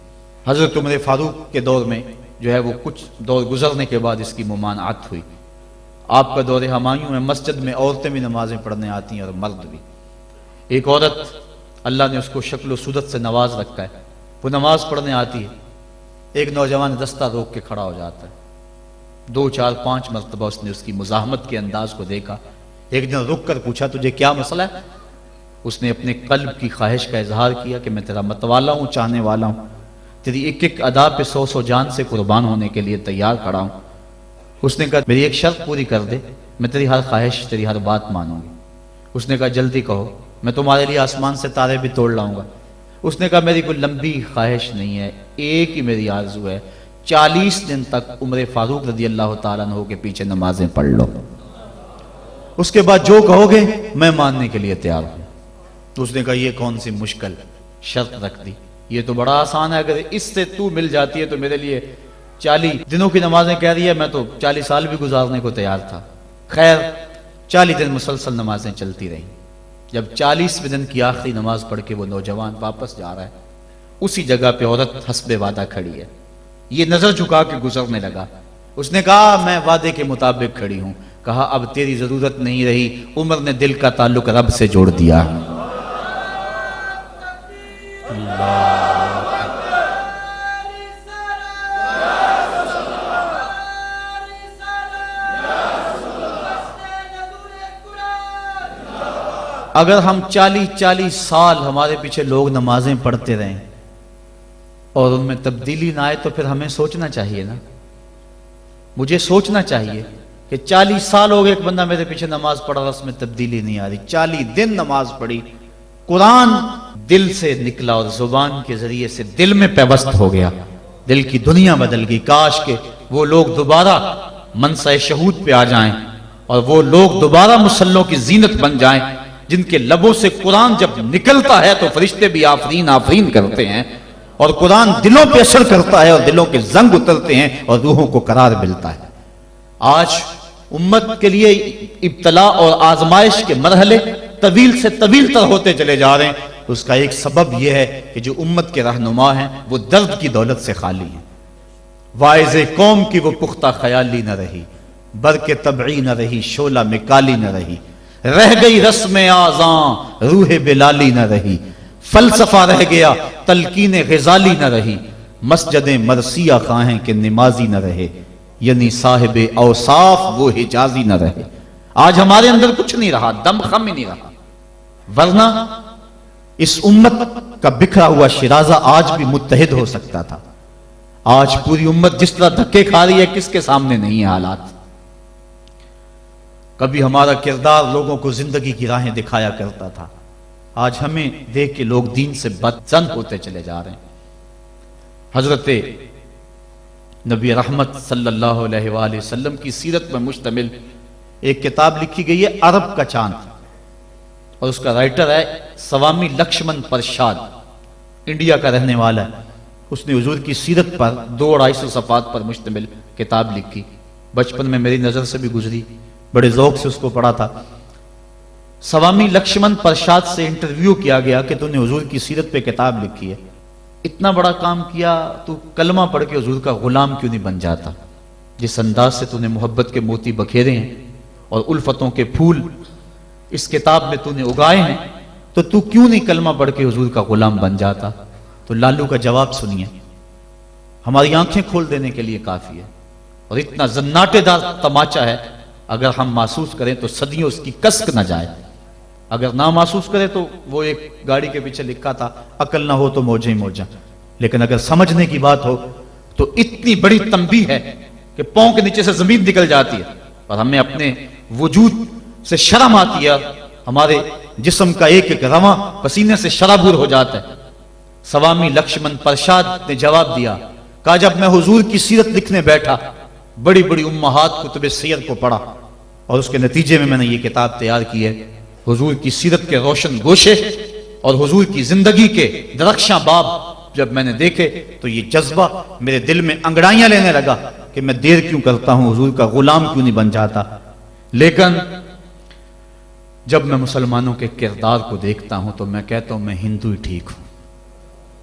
حضرت عمر فاروق کے دور میں جو ہے وہ کچھ دور گزرنے کے بعد اس کی ممانعت ہوئی۔ آپ کا دور ہمایوں میں مسجد میں عورتیں بھی نمازیں پڑھنے آتی ہیں اور مرد بھی۔ ایک عورت، اللہ نے اس کو شکل و صورت سے نواز رکھا ہے، وہ نماز پڑھنے آتی ہے، ایک نوجوان رستہ روک کے کھڑا ہو جاتا ہے۔ 2 4 5 مرتبہ اس نے اس کی مزاحمت کے انداز کو دیکھا۔ ایک دن رک کر پوچھا تجھے کیا مسئلہ ہے؟ اس نے اپنے قلب کی خواہش کا اظہار کیا کہ میں تیرا متوالا ہوں، چاہنے والا ہوں، تیری ایک ایک ادا پہ 100 جان سے قربان ہونے کے لیے تیار کھڑا ہوں۔ اس نے کہا میری ایک شرط پوری کر دے، میں تیری ہر خواہش، تیری ہر بات مانوں گی۔ اس نے کہا جلدی کہو، میں تمہارے لیے آسمان سے تارے بھی توڑ لاؤں گا۔ اس نے کہا میری کوئی لمبی خواہش نہیں ہے، ایک ہی میری آرزو ہے، 40 دن تک عمر فاروق رضی اللہ تعالیٰ عنہ کے پیچھے نمازیں پڑھ لو، اس کے بعد جو کہو گے میں ماننے کے لیے تیار ہوں۔ تو اس نے کہا یہ کون سی مشکل شرط رکھ دی، یہ تو بڑا آسان ہے، اگر اس سے تو مل جاتی ہے تو میرے لیے 40 دنوں کی نمازیں کہہ رہی ہے، میں تو 40 سال بھی گزارنے کو تیار تھا۔ خیر 40 دن مسلسل نمازیں چلتی رہیں۔ جب 40ویں دن کی آخری نماز پڑھ کے وہ نوجوان واپس جا رہا ہے، اسی جگہ پہ عورت حسب وعدہ کھڑی ہے، یہ نظر جھکا کے گزرنے لگا۔ اس نے کہا میں وعدے کے مطابق کھڑی ہوں۔ کہا اب تیری ضرورت نہیں رہی، عمر نے دل کا تعلق رب سے جوڑ دیا۔ اگر ہم 40 سال ہمارے پیچھے لوگ نمازیں پڑھتے رہیں اور ان میں تبدیلی نہ آئے تو پھر ہمیں سوچنا چاہیے نا، مجھے سوچنا چاہیے کہ 40 سال ہو گئے ایک بندہ میرے پیچھے نماز پڑھا، اس میں تبدیلی نہیں آ رہی. 40 دن نماز پڑھی، قرآن دل سے نکلا اور زبان کے ذریعے سے دل میں پیوست ہو گیا، دل کی دنیا بدل گئی. کاش کہ وہ لوگ دوبارہ منصہ شہود پہ آ جائیں اور وہ لوگ دوبارہ مسلوں کی زینت بن جائیں، جن کے لبوں سے قرآن جب نکلتا ہے تو فرشتے بھی آفرین آفرین کرتے ہیں، اور قرآن دلوں پہ اثر کرتا ہے اور دلوں کے زنگ اترتے ہیں اور روحوں کو قرار ملتا ہے. آج امت کے لیے ابتلا اور آزمائش کے مرحلے طویل سے طویل تر ہوتے چلے جا رہے ہیں. اس کا ایک سبب یہ ہے کہ جو امت کے رہنما ہیں وہ درد کی دولت سے خالی ہیں. واعظ قوم کی وہ پختہ خیالی نہ رہی، برق طبعی نہ رہی، شعلہ میں کالی نہ رہی، رہ گئی رسم آذاں روح بلالی نہ رہی، فلسفہ رہ گیا تلقین غزالی نہ رہی، مسجد مرثیہ خواہیں کہ نمازی نہ رہے، یعنی صاحب اوصاف وہ حجازی نہ رہے. آج ہمارے اندر کچھ نہیں رہا، دم خم ہی نہیں رہا، ورنہ اس امت کا بکھرا ہوا شرازہ آج بھی متحد ہو سکتا تھا. آج پوری امت جس طرح دھکے کھا رہی ہے، کس کے سامنے نہیں ہے حالات. کبھی ہمارا کردار لوگوں کو زندگی کی راہیں دکھایا کرتا تھا، آج ہمیں دیکھ کے لوگ دین سے بدظن ہوتے چلے جا رہے ہیں. حضرت نبی رحمت صلی اللہ علیہ وآلہ وسلم کی سیرت پر مشتمل ایک کتاب لکھی گئی ہے، عرب کا چاند، اور اس کا رائٹر ہے سوامی لکشمن پرشاد، انڈیا کا رہنے والا ہے. اس نے حضور کی سیرت پر 200-250 صفحات پر مشتمل کتاب لکھی. بچپن میں میری نظر سے بھی گزری، بڑے ذوق سے اس کو پڑھا تھا. سوامی لکشمن پرشاد سے انٹرویو کیا گیا کہ تو نے حضور کی سیرت پہ کتاب لکھی ہے، اتنا بڑا کام کیا، تو کلمہ پڑھ کے حضور کا غلام کیوں نہیں بن جاتا؟ جس انداز سے تو نے محبت کے موتی بکھیرے ہیں اور الفتوں کے پھول اس کتاب میں تو نے اگائے ہیں، تو کیوں نہیں کلمہ پڑھ کے حضور کا غلام بن جاتا؟ تو لالو کا جواب سنیے، ہماری آنکھیں کھول دینے کے لیے کافی ہے، اور اتنا زناٹے دار تماچا ہے، اگر ہم محسوس کریں تو صدیوں اس کی کسک نہ جائے، اگر نہ محسوس کریں تو وہ ایک گاڑی کے پیچھے لکھا تھا عقل نہ ہو تو موجیں ہی موجاں، لیکن اگر سمجھنے کی بات ہو تو اتنی بڑی تنبیہ ہے کہ پاؤں کے نیچے سے زمین نکل جاتی ہے اور ہمیں اپنے وجود سے شرم آتی ہے، ہمارے جسم کا ایک ایک رواں پسینے سے شرابور ہو جاتا ہے. سوامی لکشمن پرشاد نے جواب دیا، کہا جب میں حضور کی سیرت لکھنے بیٹھا، بڑی بڑی امہات کتب سیر کو پڑھا، اور اس کے نتیجے میں نے یہ کتاب تیار کی ہے. حضور کی سیرت کے روشن گوشے اور حضور کی زندگی کے درخشاں باب جب میں نے دیکھے تو یہ جذبہ میرے دل میں انگڑائیاں لینے لگا کہ میں دیر کیوں کرتا ہوں، حضور کا غلام کیوں نہیں بن جاتا. لیکن جب میں مسلمانوں کے کردار کو دیکھتا ہوں تو میں کہتا ہوں میں ہندو ہی ٹھیک ہوں.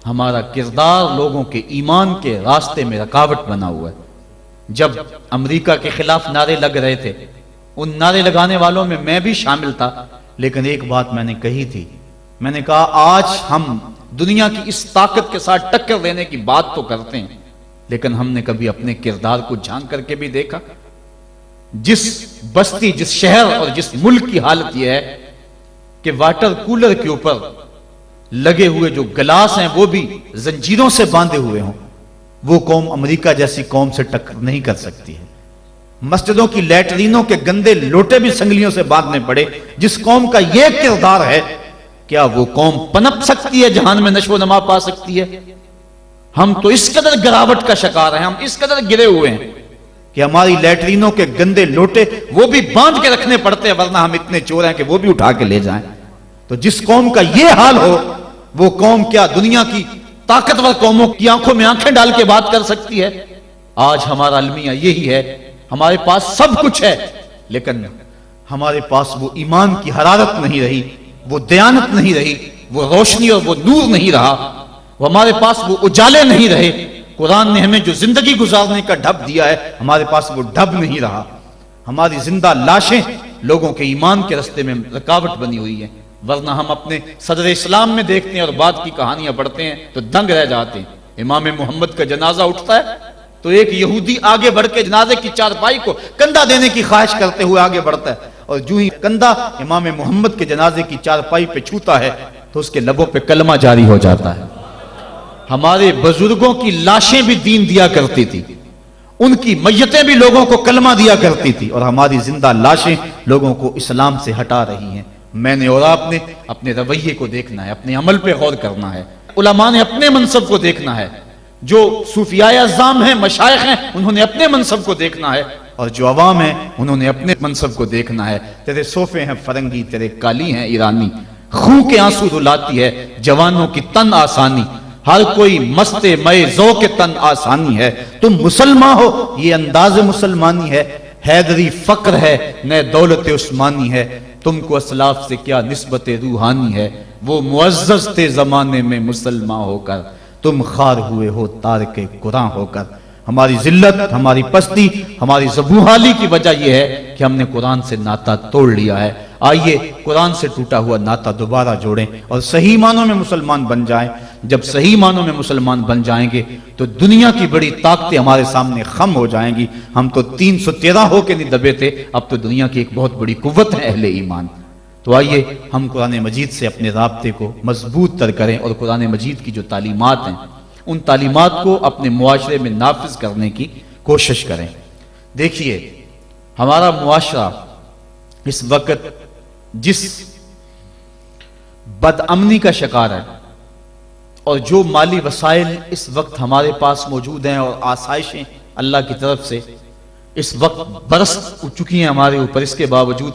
ہمارا کردار لوگوں کے ایمان کے راستے میں رکاوٹ بنا ہوا ہے. جب امریکہ کے خلاف نعرے لگ رہے تھے، ان نعرے لگانے والوں میں میں بھی شامل تھا، لیکن ایک بات میں نے کہی تھی، میں نے کہا آج ہم دنیا کی اس طاقت کے ساتھ ٹکر دینے کی بات تو کرتے ہیں، لیکن ہم نے کبھی اپنے کردار کو جھانک کر کے بھی دیکھا؟ جس بستی، جس شہر اور جس ملک کی حالت یہ ہے کہ واٹر کولر کے اوپر لگے ہوئے جو گلاس ہیں وہ بھی زنجیروں سے باندھے ہوئے ہوں، وہ قوم امریکہ جیسی قوم سے ٹکر نہیں کر سکتی ہے. مسجدوں کی لیٹرینوں کے گندے لوٹے بھی سنگلیوں سے باندھنے پڑے. جس قوم کا یہ کردار ہے، کیا وہ قوم پنپ سکتی ہے، جہان میں نشو و نما پا سکتی ہے؟ ہم تو اس قدر گراوٹ کا شکار ہیں، ہم اس قدر گرے ہوئے ہیں کہ ہماری لیٹرینوں کے گندے لوٹے وہ بھی باندھ کے رکھنے پڑتے ہیں، ورنہ ہم اتنے چور ہیں کہ وہ بھی اٹھا کے لے جائیں. تو جس قوم کا یہ حال ہو، وہ قوم کیا دنیا کی طاقتور قوموں کی آنکھوں میں آنکھیں ڈال کے بات کر سکتی ہے؟ آج ہمارا المیہ یہی ہے، ہمارے پاس سب کچھ ہے، لیکن ہمارے پاس وہ ایمان کی حرارت نہیں رہی، وہ دیانت نہیں رہی، وہ روشنی اور وہ نور نہیں رہا، وہ ہمارے پاس وہ اجالے نہیں رہے. قرآن نے ہمیں جو زندگی گزارنے کا ڈھب دیا ہے، ہمارے پاس وہ ڈھب نہیں رہا. ہماری زندہ لاشیں لوگوں کے ایمان کے راستے میں رکاوٹ بنی ہوئی ہیں، ورنہ ہم اپنے صدر اسلام میں دیکھتے ہیں اور بعد کی کہانیاں پڑھتے ہیں تو دنگ رہ جاتے ہیں. امام محمد کا جنازہ اٹھتا ہے تو ایک یہودی آگے بڑھ کے جنازے کی چارپائی کو کندھا دینے کی خواہش کرتے ہوئے آگے بڑھتا ہے، اور جو ہی کندھا امام محمد کے جنازے کی چارپائی پہ چھوتا ہے تو اس کے لبوں پہ کلمہ جاری ہو جاتا ہے. ہمارے بزرگوں کی لاشیں بھی دین دیا کرتی تھی، ان کی میتیں بھی لوگوں کو کلمہ دیا کرتی تھی، اور ہماری زندہ لاشیں لوگوں کو اسلام سے ہٹا رہی ہیں۔ میں نے اور آپ نے اپنے رویے کو دیکھنا ہے، اپنے عمل پہ غور کرنا ہے، علماء نے اپنے منصب کو دیکھنا ہے، جو صوفیاء اعظام ہیں، مشائخ ہیں، انہوں نے اپنے منصب کو دیکھنا ہے، اور جو عوام ہیں انہوں نے اپنے منصب کو دیکھنا ہے۔ تیرے صوفے ہیں فرنگی، تیرے کالی ہیں ایرانی، خون کے آنسو رلاتی ہے جوانوں کی تن آسانی، ہر کوئی مست مئے ذوق تن آسانی ہے۔ تم مسلمان ہو یہ انداز مسلمانی ہے، حیدری فقر ہے نئے دولت عثمانی ہے، تم کو اسلاف سے کیا نسبت روحانی ہے، وہ معزز تھے زمانے میں مسلمان ہو کر، تم خار ہوئے ہو تارک قرآن ہو کر۔ ہماری ذلت، ہماری پستی، ہماری زبونحالی کی وجہ یہ ہے کہ ہم نے قرآن سے ناطہ توڑ لیا ہے۔ آئیے قرآن سے ٹوٹا ہوا ناطہ دوبارہ جوڑیں اور صحیح معنوں میں مسلمان بن جائیں۔ جب صحیح معنوں میں مسلمان بن جائیں گے تو دنیا کی بڑی طاقتیں ہمارے سامنے خم ہو جائیں گی۔ ہم تو 313 ہو کے نہیں دبے تھے، اب تو دنیا کی ایک بہت بڑی قوت ہے اہل ایمان۔ تو آئیے ہم قرآن مجید سے اپنے رابطے کو مضبوط تر کریں اور قرآن مجید کی جو تعلیمات ہیں ان تعلیمات کو اپنے معاشرے میں نافذ کرنے کی کوشش کریں۔ دیکھیے ہمارا معاشرہ اس وقت جس بد امنی کا شکار ہے، اور جو مالی وسائل اس وقت ہمارے پاس موجود ہیں اور آسائشیں اللہ کی طرف سے اس وقت برس چکی ہیں ہمارے اوپر، اس کے باوجود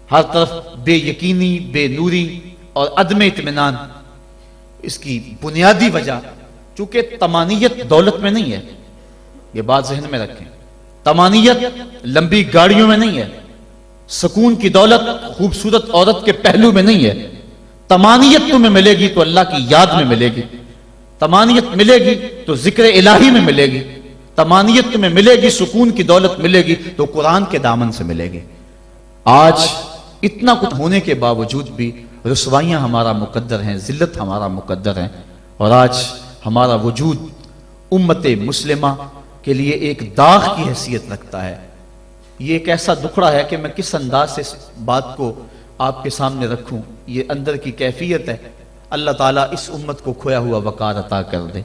ہر طرف بے یقینی، بے نوری اور عدم اطمینان، اس کی بنیادی وجہ چونکہ طمانیت دولت میں نہیں ہے، یہ بات ذہن میں رکھیں، طمانیت لمبی گاڑیوں میں نہیں ہے، سکون کی دولت خوبصورت عورت کے پہلو میں نہیں ہے، طمانیت تمہیں ملے گی تو اللہ کی یاد میں ملے گی، طمانیت ملے گی تو ذکر الہی میں ملے گی، طمانیت تمہیں ملے گی، سکون کی دولت ملے گی تو قرآن کے دامن سے ملے گی۔ آج اتنا کچھ ہونے کے باوجود بھی رسوائیاں ہمارا مقدر ہیں، ذلت ہمارا مقدر ہیں، اور آج ہمارا وجود امت مسلمہ کے لیے ایک داغ کی حیثیت رکھتا ہے۔ یہ ایک ایسا دکھڑا ہے کہ میں کس انداز سے اس بات کو آپ کے سامنے رکھوں، یہ اندر کی کیفیت ہے۔ اللہ تعالیٰ اس امت کو کھویا ہوا وقار عطا کر دے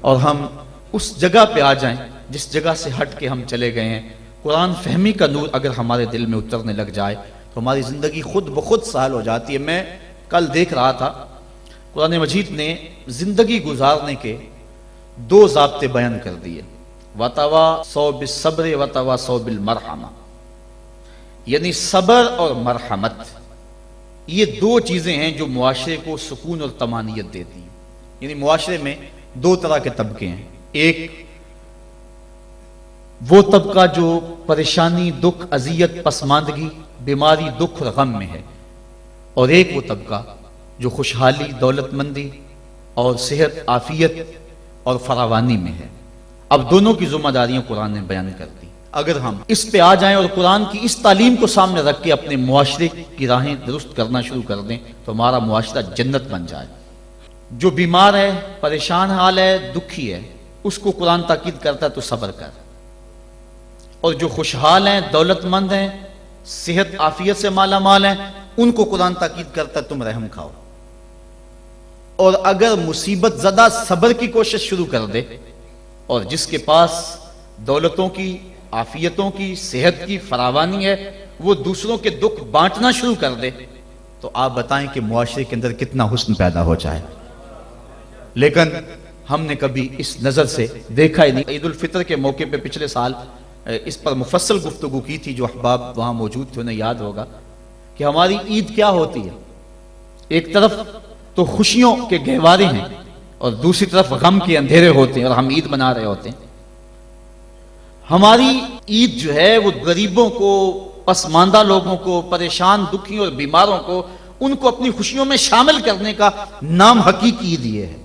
اور ہم اس جگہ پہ آ جائیں جس جگہ سے ہٹ کے ہم چلے گئے ہیں۔ قرآن فہمی کا نور اگر ہمارے دل میں اترنے لگ جائے تو ہماری زندگی خود بخود سہل ہو جاتی ہے۔ میں کل دیکھ رہا تھا قرآن مجید نے زندگی گزارنے کے 2 ضابطے بیان کر دیے، وَتَوَاصَوْا بِالصَّبْرِ وَتَوَاصَوْا بِالْمَرْحَمَةِ، یعنی صبر اور مرحمت، یہ 2 چیزیں ہیں جو معاشرے کو سکون اور طمانیت دیتی ہیں۔ یعنی معاشرے میں 2 طرح کے طبقے ہیں، ایک وہ طبقہ جو پریشانی، دکھ، اذیت، پسماندگی، بیماری، دکھ اور غم میں ہے، اور ایک وہ طبقہ جو خوشحالی، دولت مندی اور صحت، عافیت اور فراوانی میں ہے۔ اب دونوں کی ذمہ داریاں قرآن نے بیان کر دی۔ اگر ہم اس پہ آ جائیں اور قرآن کی اس تعلیم کو سامنے رکھ کے اپنے معاشرے کی راہیں درست کرنا شروع کر دیں تو ہمارا معاشرہ جنت بن جائے۔ جو بیمار ہے، پریشان حال ہے، دکھی ہے، اس کو قرآن تاکید کرتا ہے تو صبر کر، اور جو خوشحال ہیں، دولت مند ہیں، صحت عافیت سے مالا مال ہیں، ان کو قرآن تاکید کرتا ہے تم رحم کھاؤ۔ اور اگر مصیبت زدہ صبر کی کوشش شروع کر دے، اور جس کے پاس دولتوں کی، عافیتوں کی، صحت کی فراوانی ہے، وہ دوسروں کے دکھ بانٹنا شروع کر دے، تو آپ بتائیں کہ معاشرے کے اندر کتنا حسن پیدا ہو جائے۔ لیکن ہم نے کبھی اس نظر سے دیکھا ہی نہیں۔ عید الفطر کے موقع پہ پچھلے سال اس پر مفصل گفتگو کی تھی، جو احباب وہاں موجود تھے انہیں یاد ہوگا کہ ہماری عید کیا ہوتی ہے۔ ایک طرف تو خوشیوں کے گہوارے ہیں اور دوسری طرف غم کے اندھیرے ہوتے ہیں، اور ہم عید منا رہے ہوتے ہیں۔ ہماری عید جو ہے وہ غریبوں کو، پسماندہ لوگوں کو، پریشان، دکھی اور بیماروں کو، ان کو اپنی خوشیوں میں شامل کرنے کا نام حقیقی عید یہ ہے۔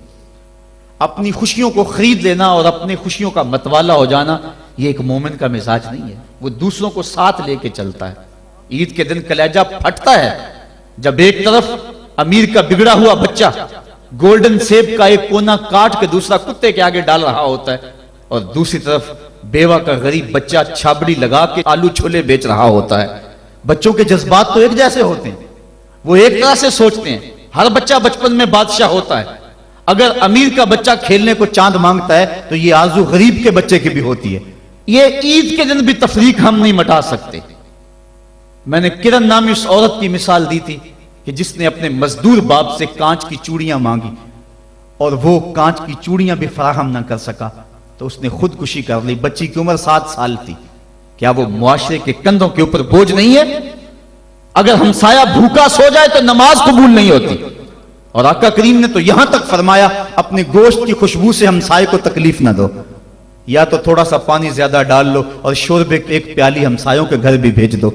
اپنی خوشیوں کو خرید لینا اور اپنی خوشیوں کا متوالا ہو جانا، یہ ایک مومن کا مزاج نہیں ہے۔ وہ دوسروں کو ساتھ لے کے چلتا ہے۔ عید کے دن کلیجہ پھٹتا ہے جب ایک طرف امیر کا بگڑا ہوا بچہ گولڈن سیب کا ایک کونا کاٹ کے دوسرا کتے کے آگے ڈال رہا ہوتا ہے، اور دوسری طرف بیوہ کا غریب بچہ چھابڑی لگا کے آلو چھولے بیچ رہا ہوتا ہے۔ بچوں کے جذبات تو ایک جیسے ہوتے ہیں، وہ ایک طرح سے سوچتے ہیں۔ ہر بچہ بچپن میں بادشاہ ہوتا ہے۔ اگر امیر کا بچہ کھیلنے کو چاند مانگتا ہے تو یہ آرزو غریب کے بچے کی بھی ہوتی ہے۔ یہ عید کے دن بھی تفریق ہم نہیں مٹا سکتے. میں نے کرن نامی اس عورت کی مثال دی تھی کہ جس نے اپنے مزدور باپ سے کانچ کی چوڑیاں مانگی اور وہ کانچ کی چوڑیاں بھی فراہم نہ کر سکا تو اس نے خودکشی کر لی. بچی کی عمر 7 سال تھی. کیا وہ معاشرے کے کندھوں کے اوپر بوجھ نہیں ہے؟ اگر ہمسایہ بھوکا سو جائے تو نماز قبول نہیں ہوتی. اور آقا کریم نے تو یہاں تک فرمایا اپنے گوشت کی خوشبو سے ہمسائے کو تکلیف نہ دو. یا تو تھوڑا سا پانی زیادہ ڈال لو اور شوربے کی ایک پیالی ہمسایوں کے گھر بھی بھیج دو.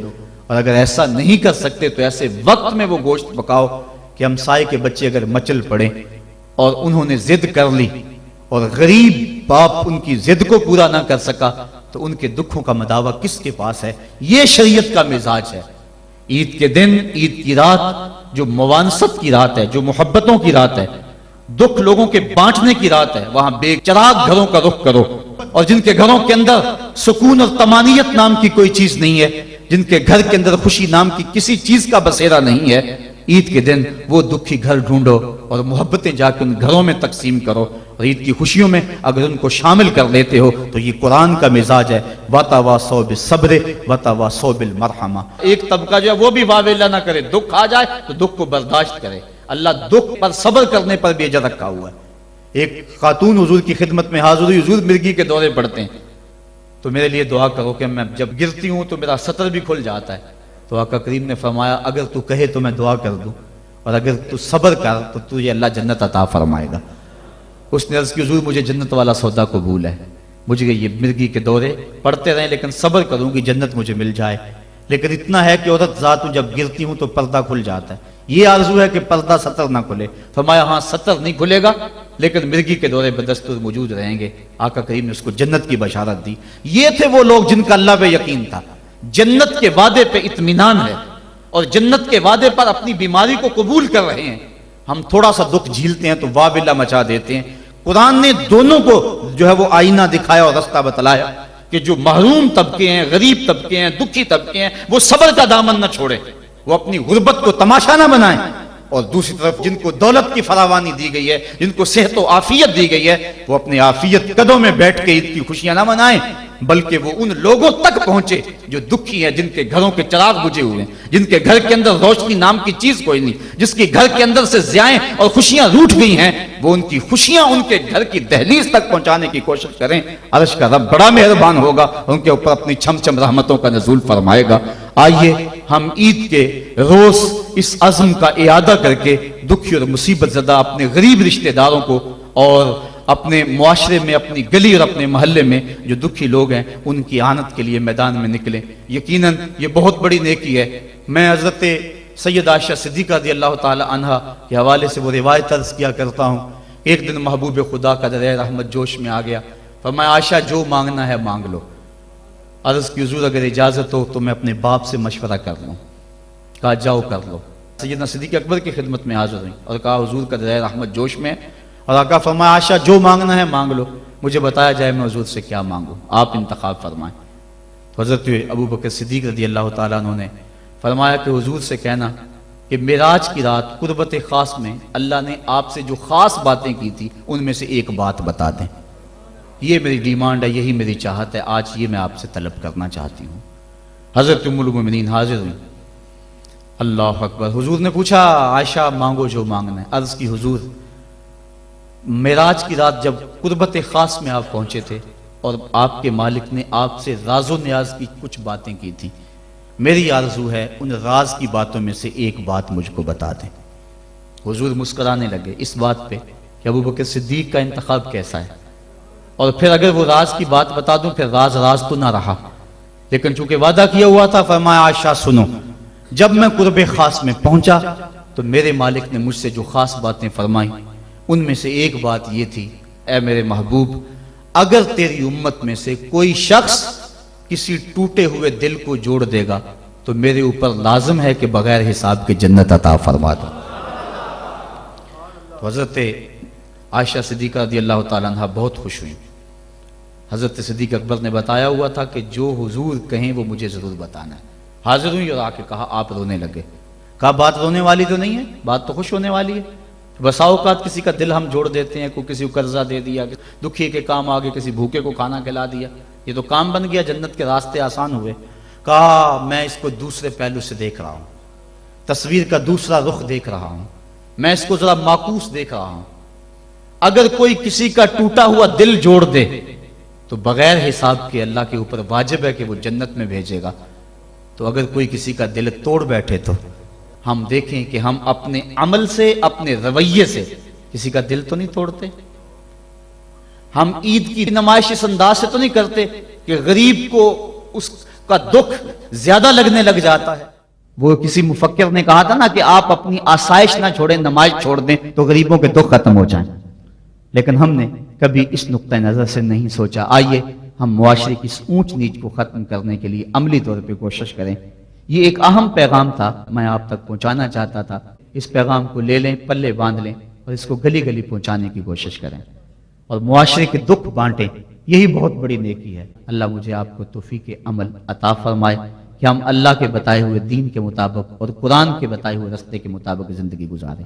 اور اگر ایسا نہیں کر سکتے تو ایسے وقت میں وہ گوشت پکاؤ کہ ہمسائے کے بچے اگر مچل پڑے اور انہوں نے ضد کر لی اور غریب باپ ان کی ضد کو پورا نہ کر سکا تو ان کے دکھوں کا مداوع کس کے پاس ہے؟ یہ شریعت کا مزاج ہے. عید کے دن، عید کی رات جو موانست کی رات ہے، جو محبتوں کی رات ہے، دکھ لوگوں کے بانٹنے کی رات ہے، وہاں بے چراغ گھروں کا رخ کرو. اور جن کے گھروں کے اندر سکون اور طمانینت نام کی کوئی چیز نہیں ہے، جن کے گھر کے اندر خوشی نام کی کسی چیز کا بسیرا نہیں ہے، عید کے دن وہ دکھی گھر ڈھونڈو اور محبتیں جا کے ان گھروں میں تقسیم کرو. اور عید کی خوشیوں میں اگر ان کو شامل کر لیتے ہو تو یہ قرآن کا مزاج ہے. وَتَوَاصَوْا بِالصَّبْرِ وَتَوَاصَوْا بِالْمَرْحَمَةِ. ایک طبقہ جو ہے وہ بھی واویلا نہ کرے، دکھ آ جائے تو دکھ کو برداشت کرے. اللہ دکھ پر صبر کرنے پر بھی اجر رکھا ہوا ہے. ایک خاتون حضور کی خدمت میں حاضر ہوئی، حضور مرگی کے دورے پڑتے ہیں تو میرے لیے دعا کرو کہ میں جب گرتی ہوں تو میرا سطر بھی کھل جاتا ہے. تو آقا کریم نے فرمایا اگر تو کہے تو میں دعا کر دوں اور اگر تو صبر کر تو تجھے اللہ جنت عطا فرمائے گا. اس نے عرض کی حضور مجھے جنت والا سودا قبول ہے، مجھے یہ مرگی کے دورے پڑتے رہیں لیکن صبر کروں گی جنت مجھے مل جائے. لیکن اتنا ہے کہ عورت ذات جب گرتی ہوں تو پردہ کھل جاتا ہے. یہ آرزو ہے کہ پردہ سطر نہ کھلے. فرمایا ہاں سطر نہیں کھلے گا لیکن مرگی کے دورے بدستور موجود رہیں گے. آقا کریم نے اس کو جنت کی بشارت دی. یہ تھے وہ لوگ جن کا اللہ پہ یقین تھا، جنت کے وعدے پہ اطمینان ہے اور جنت کے وعدے پر اپنی بیماری کو قبول کر رہے ہیں. ہم تھوڑا سا دکھ جھیلتے ہیں تو واویلا مچا دیتے ہیں. قرآن نے دونوں کو جو ہے وہ آئینہ دکھایا اور رستہ بتلایا کہ جو محروم طبقے ہیں، غریب طبقے ہیں، دکھی طبقے ہیں، وہ صبر کا دامن نہ چھوڑیں، وہ اپنی غربت کو تماشا نہ بنائیں. اور دوسری طرف جن کو دولت کی فراوانی دی گئی ہے، جن کو صحت و عافیت دی گئی ہے، وہ اپنی عافیت قدوں میں بیٹھ کے عید کی خوشیاں نہ منائیں بلکہ وہ ان لوگوں تک پہنچے جو دکھی ہیں، جن کے گھروں کے چراغ بجھے ہوئے ہیں، جن کے گھر کے اندر روشنی نام کی چیز کوئی نہیں، جس کے گھر کے اندر سے ضیائیں اور خوشیاں روٹھ گئی ہیں. وہ ان کی خوشیاں ان کے گھر کی دہلیز تک پہنچانے کی کوشش کریں. عرش کا رب بڑا مہربان ہوگا، ان کے اوپر اپنی چھم چھم رحمتوں کا نزول فرمائے گا. آئیے ہم عید کے روز اس عزم کا اعادہ کر کے دکھی اور مصیبت زدہ اپنے غریب رشتہ داروں کو اور اپنے معاشرے میں، اپنی گلی اور اپنے محلے میں جو دکھی لوگ ہیں ان کی اعانت کے لیے میدان میں نکلیں. یقیناً یہ بہت بڑی نیکی ہے. میں حضرت سید عائشہ صدیقہ رضی اللہ تعالی عنہا کے حوالے سے وہ روایت عرض کیا کرتا ہوں. ایک دن محبوب خدا کا در رحمت جوش میں آ گیا. فرمایا عائشہ جو مانگنا ہے مانگ لو. عرض کی حضور اگر اجازت ہو تو میں اپنے باپ سے مشورہ کر لوں. کہا جاؤ کر لو. سیدنا صدیق اکبر کی خدمت میں حاضر ہوئی اور کہا حضور کا در رحمت جوش میں. اور آقا فرمایا عائشہ جو مانگنا ہے مانگ لو، مجھے بتایا جائے میں حضور سے کیا مانگوں، آپ انتخاب فرمائیں. حضرت ابو بکر صدیق رضی اللہ تعالیٰ عنہ نے فرمایا کہ حضور سے کہنا کہ معراج کی رات قربت خاص میں اللہ نے آپ سے جو خاص باتیں کی تھی ان میں سے ایک بات بتا دیں. یہ میری ڈیمانڈ ہے، یہی میری چاہت ہے، آج یہ میں آپ سے طلب کرنا چاہتی ہوں. حضرت ام المومنین حاضر ہوئی. اللہ اکبر. حضور نے پوچھا عائشہ مانگو جو مانگنا ہے. عرض کی حضور معراج کی رات جب قربت خاص میں آپ پہنچے تھے اور آپ کے مالک نے آپ سے راز و نیاز کی کچھ باتیں کی تھیں، میری آرزو ہے ان راز کی باتوں میں سے ایک بات مجھ کو بتا دیں. حضور مسکرانے لگے اس بات پہ کہ ابو بکر صدیق کا انتخاب کیسا ہے، اور پھر اگر وہ راز کی بات بتا دوں پھر راز تو نہ رہا، لیکن چونکہ وعدہ کیا ہوا تھا. فرمایا عائشہ سنو، جب میں قرب خاص میں پہنچا تو میرے مالک نے مجھ سے جو خاص باتیں فرمائیں ان میں سے ایک بات یہ تھی، اے میرے محبوب اگر تیری امت میں سے کوئی شخص کسی ٹوٹے ہوئے دل کو جوڑ دے گا تو میرے اوپر لازم ہے کہ بغیر حساب کے جنت عطا فرما دو. تو حضرت عائشہ صدیقہ رضی اللہ تعالیٰ عنہ بہت خوش ہوئی. حضرت صدیق اکبر نے بتایا ہوا تھا کہ جو حضور کہیں وہ مجھے ضرور بتانا ہے. حاضر ہوئی اور آ کے کہا آپ رونے لگے. کہا بات رونے والی تو نہیں ہے، بات تو خوش ہونے والی ہے. بسا اوقات کسی کا دل ہم جوڑ دیتے ہیں، کوئی کسی کو قرضہ دے دیا، دکھی کے کام آگے کسی بھوکے کو کھانا کھلا دیا، یہ تو کام بن گیا، جنت کے راستے آسان ہوئے۔ کہا میں اس کو دوسرے پہلو سے دیکھ رہا ہوں، تصویر کا دوسرا رخ دیکھ رہا ہوں، میں اس کو ذرا معکوس دیکھ رہا ہوں۔ اگر کوئی کسی کا ٹوٹا ہوا دل جوڑ دے تو بغیر حساب کے اللہ کے اوپر واجب ہے کہ وہ جنت میں بھیجے گا، تو اگر کوئی کسی کا دل توڑ بیٹھے تو ہم دیکھیں کہ ہم اپنے عمل سے، اپنے رویے سے کسی کا دل تو نہیں توڑتے۔ ہم عید کی نمائش اس انداز سے تو نہیں کرتے کہ غریب کو اس کا دکھ زیادہ لگنے لگ جاتا ہے۔ وہ کسی مفکر نے کہا تھا نا کہ آپ اپنی آسائش نہ چھوڑیں، نماز چھوڑ دیں تو غریبوں کے دکھ ختم ہو جائیں، لیکن ہم نے کبھی اس نقطہ نظر سے نہیں سوچا۔ آئیے ہم معاشرے کی اس اونچ نیچ کو ختم کرنے کے لیے عملی طور پہ کوشش کریں۔ یہ ایک اہم پیغام تھا، میں آپ تک پہنچانا چاہتا تھا۔ اس پیغام کو لے لیں، پلے باندھ لیں اور اس کو گلی گلی پہنچانے کی کوشش کریں اور معاشرے کے دکھ بانٹیں۔ یہی بہت بڑی نیکی ہے۔ اللہ مجھے آپ کو توفیق عمل عطا فرمائے کہ ہم اللہ کے بتائے ہوئے دین کے مطابق اور قرآن کے بتائے ہوئے راستے کے مطابق زندگی گزاریں۔